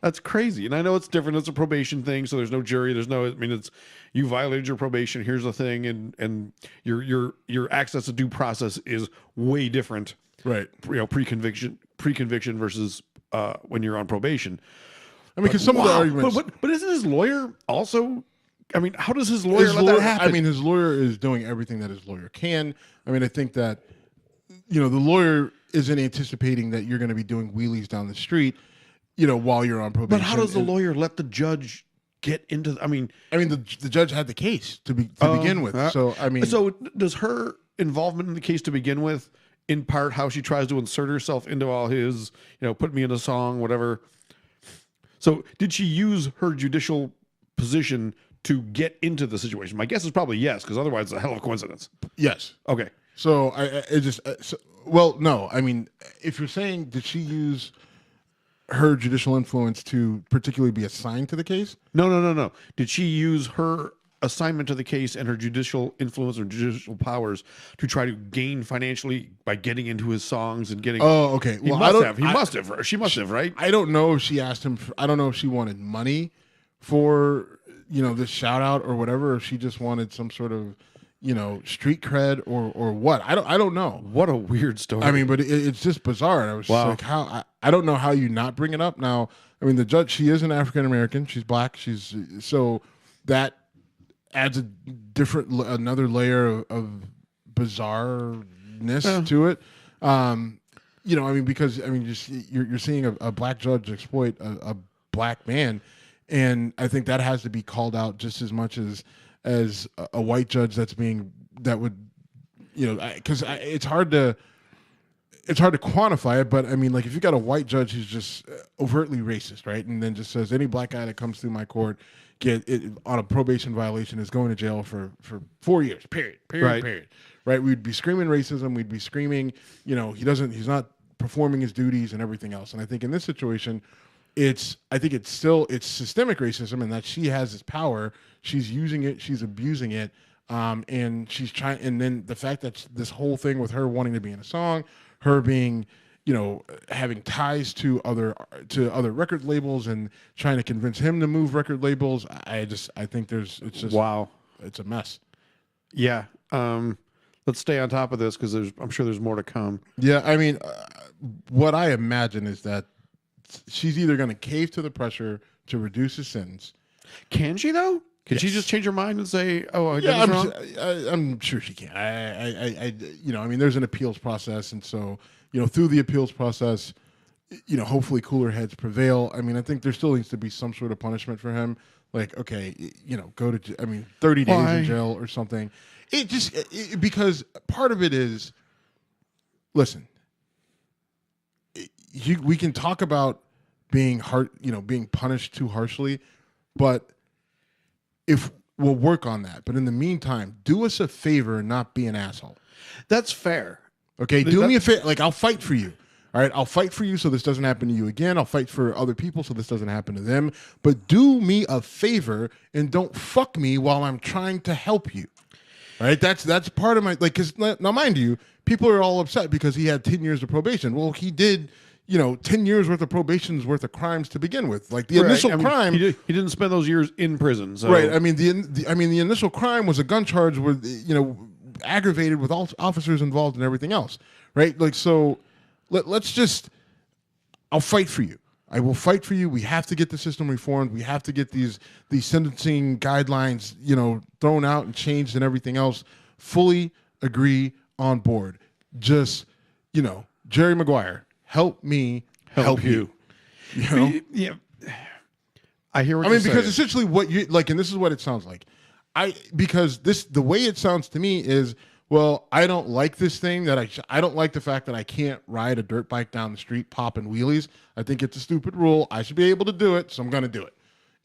that's crazy. And I know it's different. It's a probation thing. So there's no jury. It's, you violated your probation. Here's the thing. And your access to due process is way different. Right. Pre-conviction versus when you're on probation. Because some of the arguments. But isn't his lawyer also? How does his lawyer let that happen? His lawyer is doing everything that his lawyer can. I think that, the lawyer isn't anticipating that you're going to be doing wheelies down the street, while you're on probation. But how does the lawyer let the judge get into? The judge had the case to begin with. So does her involvement in the case to begin with, in part, how she tries to insert herself into all his, put me in a song, whatever. So did she use her judicial position to get into the situation? My guess is probably yes, because otherwise it's a hell of a coincidence. Yes. Okay. So no. If you're saying, did she use her judicial influence to particularly be assigned to the case? No. Did she use her assignment to the case and her judicial influence or judicial powers to try to gain financially by getting into his songs and getting? Oh, okay. He must have. She must have, right? I don't know if she asked him. I don't know if she wanted money for this shout out or whatever, or if she just wanted some sort of street cred or what. I don't know. What a weird story. But it's just bizarre. And I was just like, I don't know how you not bring it up. Now, the judge, she is an African American. She's black. So that adds another layer of bizarreness to it. Because just you're seeing a black judge exploit a black man, and I think that has to be called out just as much as a white judge because it's hard to quantify it, but if you got a white judge who's just overtly racist, right, and then just says any black guy that comes through my court on a probation violation is going to jail for 4 years, period, right? We'd be screaming racism, we'd be screaming, he's not performing his duties and everything else. And I think in this situation, I think it's systemic racism, and that she has this power. She's using it. She's abusing it. And she's trying. And then the fact that this whole thing with her wanting to be in a song, her being, having ties to other record labels and trying to convince him to move record labels. I think it's just wow. It's a mess. Yeah. Let's stay on top of this because I'm sure there's more to come. Yeah. I mean, what I imagine is that she's either going to cave to the pressure to reduce his sentence. Can she though? Can she just change her mind and say, "Oh, I did this wrong"? I'm sure she can. I mean, there's an appeals process, and so through the appeals process, hopefully cooler heads prevail. I mean, I think there still needs to be some sort of punishment for him. Like, okay, go to 30 days in jail or something. Because part of it is, listen, we can talk about being being punished too harshly, but if we'll work on that. But in the meantime, do us a favor and not be an asshole. That's fair. Okay, do me a favor. Like, I'll fight for you. All right, I'll fight for you so this doesn't happen to you again. I'll fight for other people so this doesn't happen to them. But do me a favor and don't fuck me while I'm trying to help you. All right, that's part of my, because now mind you, people are all upset because he had 10 years of probation. Well, he did, 10 years worth of probation's worth of crimes to begin with. Like the initial crime, he didn't spend those years in prison. So. Right. I mean, the initial crime was a gun charge with, aggravated with all officers involved and everything else. Right. Like, so let's just, I'll fight for you. I will fight for you. We have to get the system reformed. We have to get these sentencing guidelines, thrown out and changed and everything else. Fully agree on board. Just, Jerry Maguire, help me help you. Yeah. I hear what you're saying. Because essentially what you like, and this is what it sounds like. The way it sounds to me is, well, I don't like this thing that I don't like the fact that I can't ride a dirt bike down the street popping wheelies. I think it's a stupid rule. I should be able to do it, so I'm going to do it.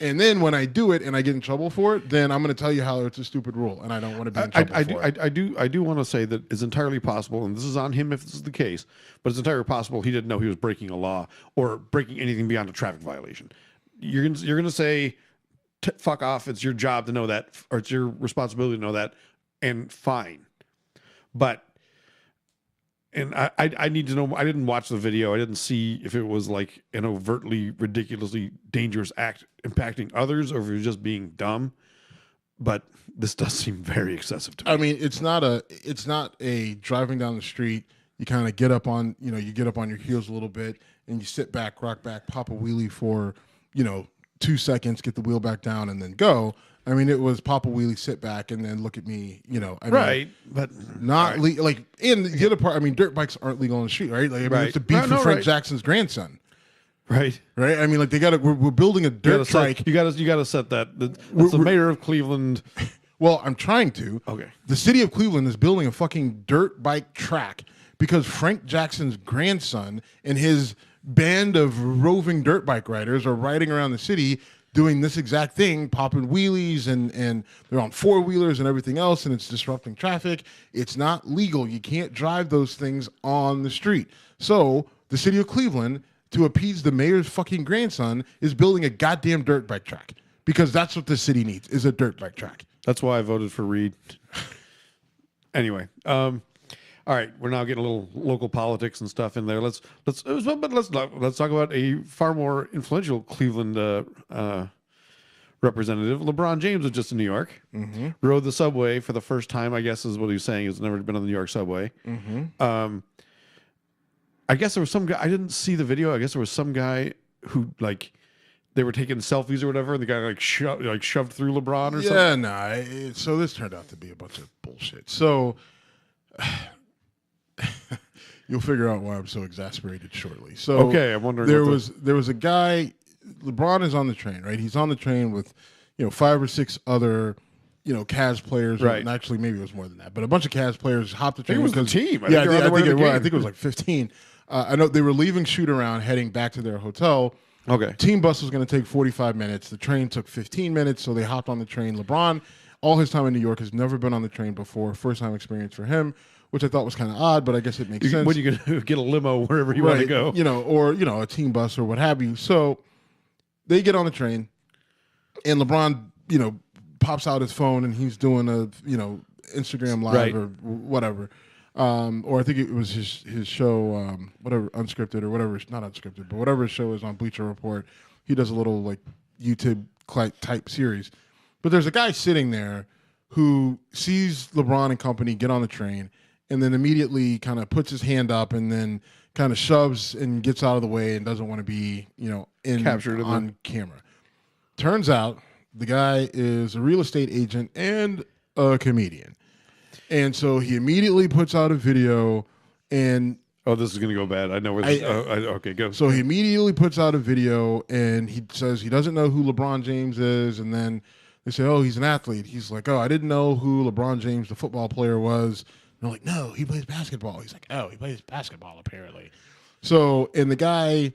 And then when I do it and I get in trouble for it, then I'm going to tell you how it's a stupid rule, and I don't want to be in trouble for it. I do want to say that it's entirely possible, and this is on him if this is the case, but it's entirely possible he didn't know he was breaking a law or breaking anything beyond a traffic violation. You're going to say, fuck off, it's your job to know that, or it's your responsibility to know that, and fine. But, and I need to know, I didn't watch the video. I didn't see if it was like an overtly, ridiculously dangerous act impacting others or if it was just being dumb. But this does seem very excessive to me. I mean, it's not a driving down the street. You kind of get up on, you get up on your heels a little bit and you sit back, rock back, pop a wheelie for, 2 seconds, get the wheel back down and then go. I mean, it was pop a wheelie, sit back, and then look at me, right, but not right. Like, and the other part, I mean, dirt bikes aren't legal on the street, right? Like, I mean, it's a beef for Frank Jackson's grandson. Right. I mean, like, we're building a dirt bike. You got to set that. That's the mayor of Cleveland. Well, I'm trying to. Okay. The city of Cleveland is building a fucking dirt bike track because Frank Jackson's grandson and his band of roving dirt bike riders are riding around the city doing this exact thing, popping wheelies, and they're on four-wheelers and everything else, and it's disrupting traffic. It's not legal. You can't drive those things on the street. So the city of Cleveland, to appease the mayor's fucking grandson, is building a goddamn dirt bike track because that's what the city needs, is a dirt bike track. That's why I voted for Reed. Anyway, all right, we're now getting a little local politics and stuff in there. Let's talk about a far more influential Cleveland representative. LeBron James was just in New York, rode the subway for the first time. I guess is what he's saying. He's never been on the New York subway. I guess there was some guy. I didn't see the video. I guess there was some guy who they were taking selfies or whatever, and the guy shoved through LeBron or something. Yeah, so this turned out to be a bunch of bullshit. So. You'll figure out why I'm so exasperated shortly. So okay, I'm wondering. There was a guy. LeBron is on the train, right? He's on the train with 5 or 6 other Cavs players. Right. And actually, maybe it was more than that, but a bunch of Cavs players hopped the train. It was the team. I think it was like 15. I know they were leaving shoot around, heading back to their hotel. Okay. Team bus was going to take 45 minutes. The train took 15 minutes, so they hopped on the train. LeBron, all his time in New York, has never been on the train before. First time experience for him, which I thought was kind of odd, but I guess it makes sense. When you can get a limo wherever you want to go. Or a team bus or what have you. So they get on the train, and LeBron, pops out his phone and he's doing a, Instagram Live or whatever. Or I think it was his show, whatever, unscripted or whatever, not unscripted, but whatever his show is on Bleacher Report. He does a little like YouTube type series. But there's a guy sitting there who sees LeBron and company get on the train and then immediately kind of puts his hand up and then kind of shoves and gets out of the way and doesn't want to be, captured on camera. Turns out the guy is a real estate agent and a comedian. And so he immediately puts out a video and... Oh, this is going to go bad. I know where this... okay, go. So he immediately puts out a video and he says he doesn't know who LeBron James is. And then they say, oh, he's an athlete. He's like, oh, I didn't know who LeBron James, the football player, was. And they're like, no, he plays basketball. He's like, oh, he plays basketball, apparently. So, and the guy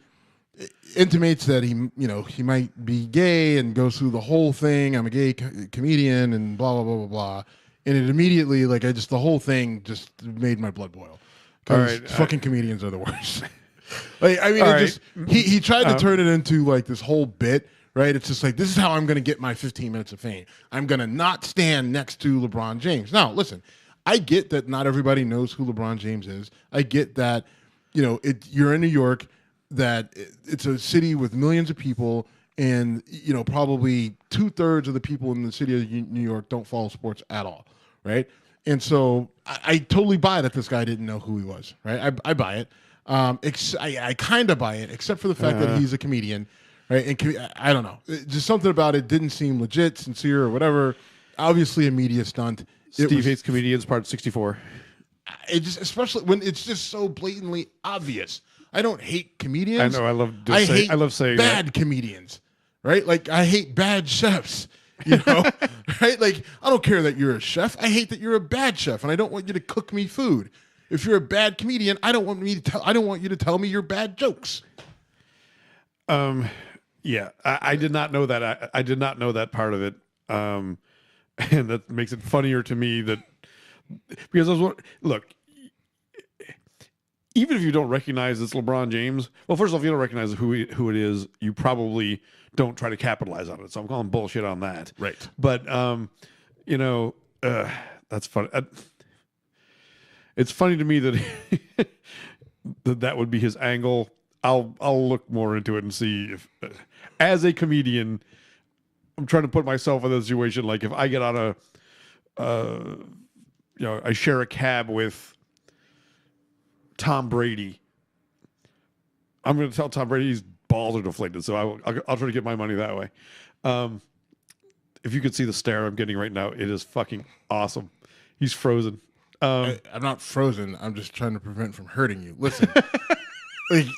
intimates that he might be gay and goes through the whole thing. I'm a gay comedian and blah, blah, blah, blah, blah. And it immediately, the whole thing just made my blood boil. Because fucking comedians are the worst. He tried to turn it into this whole bit, right? It's just like, this is how I'm going to get my 15 minutes of fame. I'm going to not stand next to LeBron James. Now, listen, I get that not everybody knows who LeBron James is. I get that, you're in New York, that it's a city with millions of people, and probably 2/3 of the people in the city of New York don't follow sports at all, right? And so I totally buy that this guy didn't know who he was, right? I buy it. I kind of buy it, except for the fact that he's a comedian, right? And I don't know, just something about it didn't seem legit, sincere, or whatever. Obviously, a media stunt. Steve hates comedians, part 64. It just, especially when it's just so blatantly obvious. I don't hate comedians. I know. I love saying bad comedians, right? Like I hate bad chefs, right? Like I don't care that you're a chef. I hate that you're a bad chef, and I don't want you to cook me food. If you're a bad comedian, I don't want you to tell me your bad jokes. Yeah, I did not know that. I did not know that part of it, and that makes it funnier to me because look. Even if you don't recognize it's LeBron James, well, first off, if you don't recognize who it is, you probably don't try to capitalize on it. So I'm calling bullshit on that. Right. But, that's funny. It's funny to me that that would be his angle. I'll look more into it and see if, as a comedian, I'm trying to put myself in a situation like if I get on I share a cab with Tom Brady, I'm going to tell Tom Brady his balls are deflated, so I'll try to get my money that way. If you could see the stare I'm getting right now, it is fucking awesome. He's frozen. I'm not frozen. I'm just trying to prevent from hurting you. Listen, if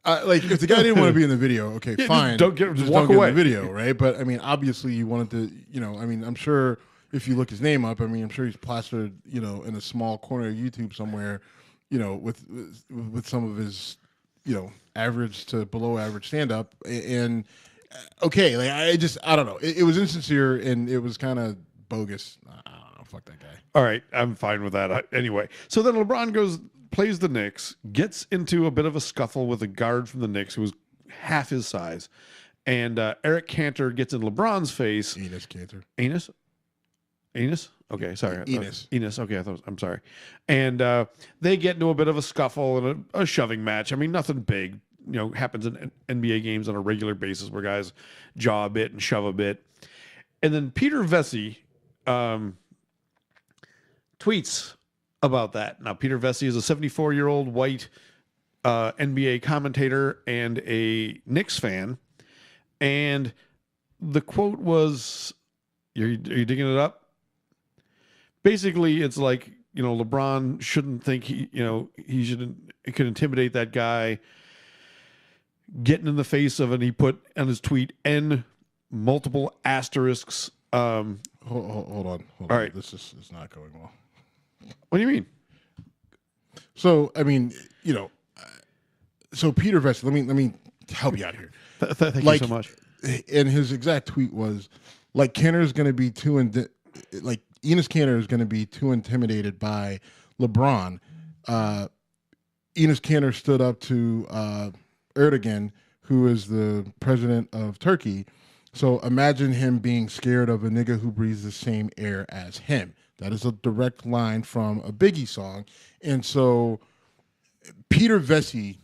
the guy didn't want to be in the video, okay, fine. Just walk away. In the video, right? But I mean, obviously, you wanted to. I'm sure. If you look his name up, I'm sure he's plastered, in a small corner of YouTube somewhere, with some of his, average to below average stand up. And okay, I don't know. It was insincere and it was kind of bogus. I don't know. Fuck that guy. All right, I'm fine with that. Anyway, so then LeBron plays the Knicks, gets into a bit of a scuffle with a guard from the Knicks who was half his size, and Eric Cantor gets in LeBron's face. Enes Cantor. Enos? Okay, sorry. Enos. Enos. Okay, I'm sorry. And they get into a bit of a scuffle and a shoving match. I mean, nothing big. Happens in NBA games on a regular basis where guys jaw a bit and shove a bit. And then Peter Vesey tweets about that. Now, Peter Vesey is a 74-year-old white NBA commentator and a Knicks fan. And the quote was, are you digging it up? Basically, it's like, LeBron shouldn't think he could intimidate that guy. Getting in the face of, and he put on his tweet, N multiple asterisks. Hold on. All right. This is not going well. What do you mean? So, so Peter Vesey, let me help you out here. Thank you so much. And his exact tweet was, Kenner's going to be Enes Kanter is going to be too intimidated by LeBron. Enes Kanter stood up to Erdogan, who is the president of Turkey. So imagine him being scared of a nigga who breathes the same air as him. That is a direct line from a Biggie song. And so Peter Vesey,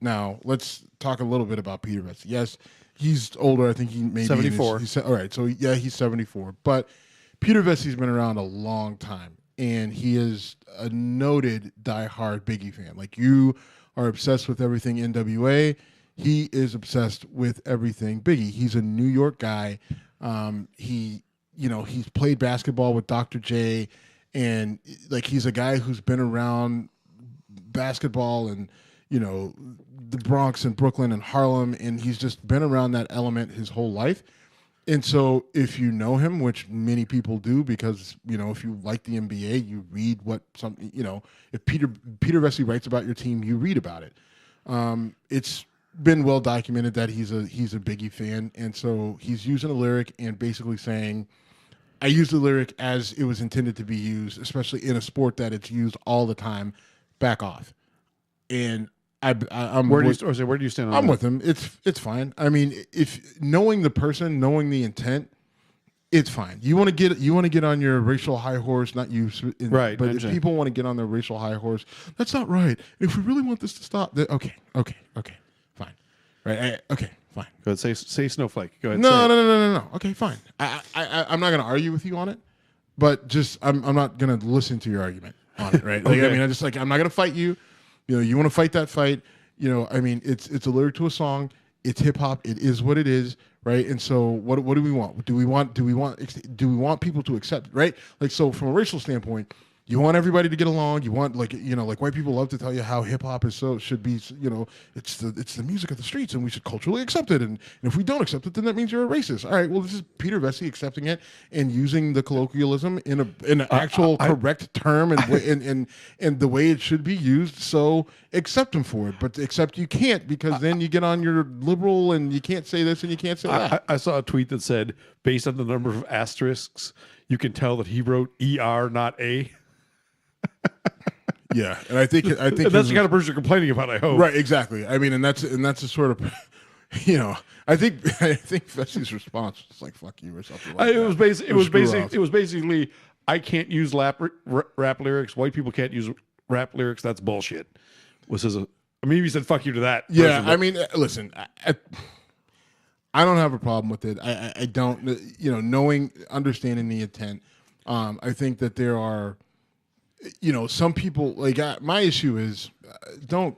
now let's talk a little bit about Peter Vesey. Yes, he's older. I think he may 74. be all right, so yeah, he's 74. But Peter Vesey's been around a long time, and he is a noted diehard Biggie fan. Like, you are obsessed with everything NWA. He is obsessed with everything Biggie. He's a New York guy. He's played basketball with Dr. J, and like, he's a guy who's been around basketball and, you know, the Bronx and Brooklyn and Harlem, and he's just been around that element his whole life. And so if you know him, which many people do, because, you know, if you like the NBA, you read what if Peter Vesey writes about your team, you read about it. It's been well documented that he's a Biggie fan, and so he's using a lyric and basically saying, I use the lyric as it was intended to be used, especially in a sport that it's used all the time. Back off. And I'm where do you stand on I'm that? with him. It's fine. I mean, if knowing the person, knowing the intent, it's fine. You want to get on your racial high horse, not you, right? But if people want to get on their racial high horse, that's not right. If we really want this to stop, then okay, fine, right? Okay, fine. Go ahead, say snowflake. Go ahead. No. Okay, fine. I'm not going to argue with you on it, but just I'm not going to listen to your argument on it, right? Like, okay. I mean, I'm not going to fight you. You know, you want to fight that fight. You know, I mean, it's a lyric to a song. It's hip hop. It is what it is, right? And so, what do we want? Do we want people to accept, right? Like, so from a racial standpoint, you want everybody to get along. You want, like white people love to tell you how hip hop should be. You know, it's the music of the streets, and we should culturally accept it. And if we don't accept it, then that means you're a racist. All right, well, this is Peter Vesey accepting it and using the colloquialism in an actual correct term and the way it should be used. So accept him for it, but except you can't, because then you get on your liberal and you can't say this and you can't say that. I saw a tweet that said, based on the number of asterisks, you can tell that he wrote ER, not A. Yeah, and I think that's the kind of person you're complaining about, I hope. Right, exactly. I mean, and that's a sort of, you know, I think Vesey's response was like "fuck you" or something like that. It was basically, I can't use rap lyrics. White people can't use rap lyrics. That's bullshit. Maybe he said "fuck you" to that. Yeah, person, I mean, listen, I don't have a problem with it. I don't, you know, understanding the intent. I think that there are, you know, some people, like, my issue is don't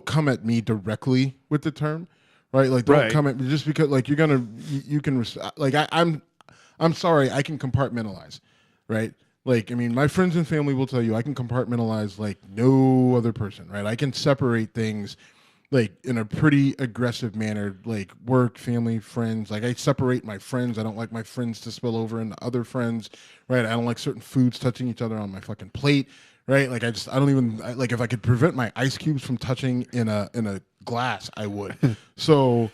come at me directly with the term, right? Like, don't come at me just because, like, you can, like, I'm sorry, I can compartmentalize, right? Like, I mean, my friends and family will tell you I can compartmentalize like no other person, right? I can separate things like in a pretty aggressive manner, like work, family, friends. Like, I separate my friends. I don't like my friends to spill over into other friends, right? I don't like certain foods touching each other on my fucking plate, right? Like, I don't even like, if I could prevent my ice cubes from touching in a glass, I would. So,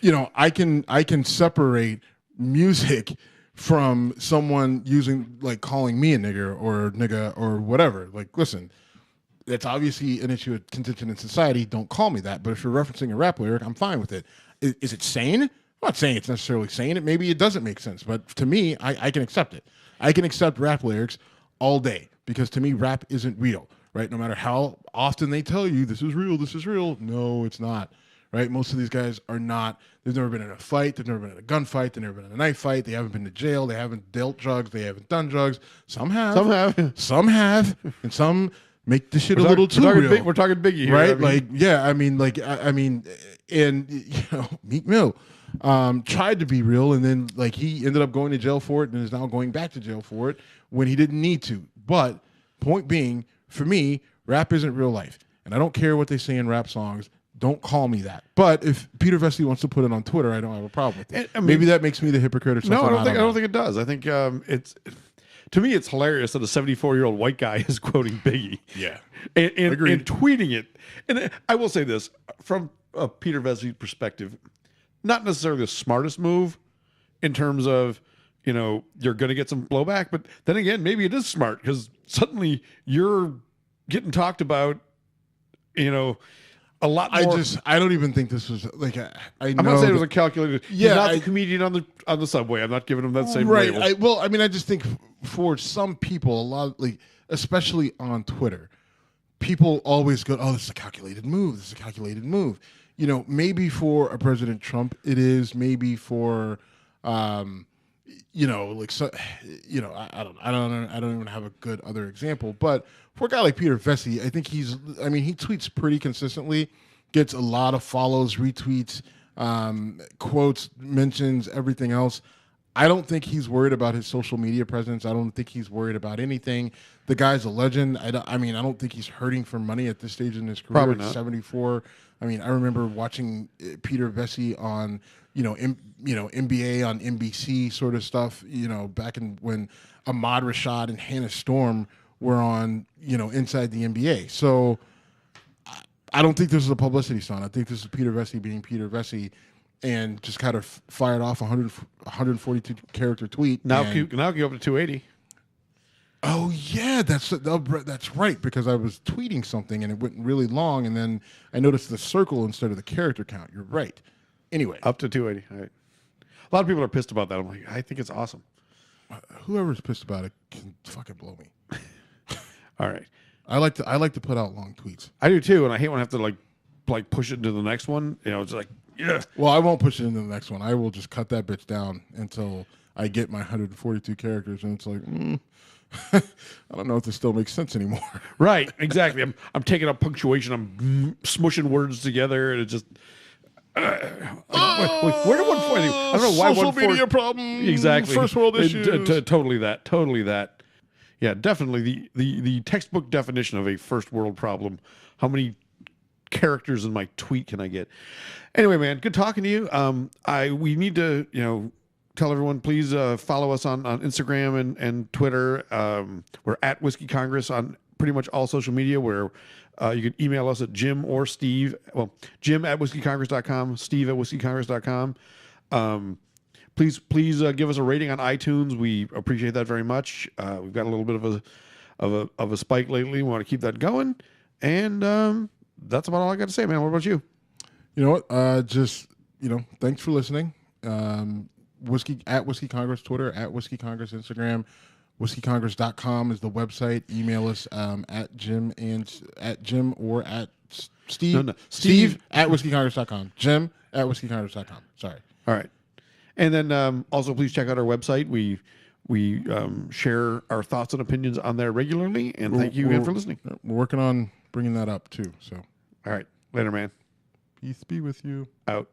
you know, I can separate music from someone calling me a nigger or whatever. Like, listen, it's obviously an issue of contention in society. Don't call me that. But if you're referencing a rap lyric, I'm fine with it. Is it sane? I'm not saying it's necessarily sane. Maybe it doesn't make sense. But to me, I can accept it. I can accept rap lyrics all day, because to me, rap isn't real, right? No matter how often they tell you this is real. No, it's not, right? Most of these guys are not. They've never been in a fight. They've never been in a gunfight. They've never been in a knife fight. They haven't been to jail. They haven't dealt drugs. They haven't done drugs. Some have. And some make the shit a little too real. We're talking Biggie here, right? I mean, and you know, Meek Mill tried to be real, and then like he ended up going to jail for it, and is now going back to jail for it when he didn't need to. But point being, for me, rap isn't real life, and I don't care what they say in rap songs. Don't call me that. But if Peter Vesey wants to put it on Twitter, I don't have a problem with it. I mean, maybe that makes me the hypocrite or something. No, I don't think it does. I think to me, it's hilarious that a 74-year-old white guy is quoting Biggie. Yeah. And tweeting it. And I will say this, from a Peter Vesey perspective, not necessarily the smartest move in terms of, you know, you're going to get some blowback. But then again, maybe it is smart, because suddenly you're getting talked about, you know. a lot more. I don't even think this was like I'm not saying it was a calculated. Yeah, he's not the comedian on the subway. I'm not giving him that same right. label. I just think for some people, a lot like especially on Twitter, people always go, "Oh, this is a calculated move. This is a calculated move." You know, maybe for a President Trump, it is. Maybe for, you know, like so, you know, I don't even have a good other example. But for a guy like Peter Vesey, I think he tweets pretty consistently, gets a lot of follows, retweets, quotes, mentions, everything else. I don't think he's worried about his social media presence. I don't think he's worried about anything. The guy's a legend. I don't think he's hurting for money at this stage in his career. Probably not. 74. I mean, I remember watching Peter Vesey on, NBA on NBC sort of stuff, back when Ahmad Rashad and Hannah Storm were on, inside the NBA. So I don't think this is a publicity stunt. I think this is Peter Vesey being Peter Vesey and just kind of fired off 142 character tweet. Now you go up to 280. Oh yeah, that's right, because I was tweeting something and it went really long, and then I noticed the circle instead of the character count. You're right. Anyway, up to 280. All right. A lot of people are pissed about that. I'm like, I think it's awesome. Whoever's pissed about it can fucking blow me. All right. I like to put out long tweets. I do too, and I hate when I have to like push it into the next one. It's like, yeah. Well, I won't push it into the next one. I will just cut that bitch down until I get my 142 characters, and it's like, I don't know if this still makes sense anymore. Right, exactly. I'm taking up punctuation. I'm smushing words together, and it just. Where did 140? I don't know why. Social media problem. Exactly. First world issues. Totally that. Yeah, definitely the textbook definition of a first world problem. How many characters in my tweet can I get? Anyway, man, good talking to you. We need to tell everyone, please follow us on Instagram and Twitter. We're at Whiskey Congress on pretty much all social media, where you can email us at Jim or Steve. Well, Jim at whiskeycongress.com, Steve at whiskeycongress.com. Please give us a rating on iTunes. We appreciate that very much. We've got a little bit of a spike lately. We want to keep that going. And that's about all I got to say, man. What about you? You know what? Thanks for listening. Whiskey Congress Twitter, at Whiskey Congress Instagram, whiskeycongress.com is the website. Email us at Jim or at Steve. No. Steve at whiskeycongress.com. Jim at whiskeycongress.com. Sorry. All right. And then also please check out our website. We share our thoughts and opinions on there regularly. And thank you again for listening. We're working on bringing that up too. So. All right. Later, man. Peace be with you. Out.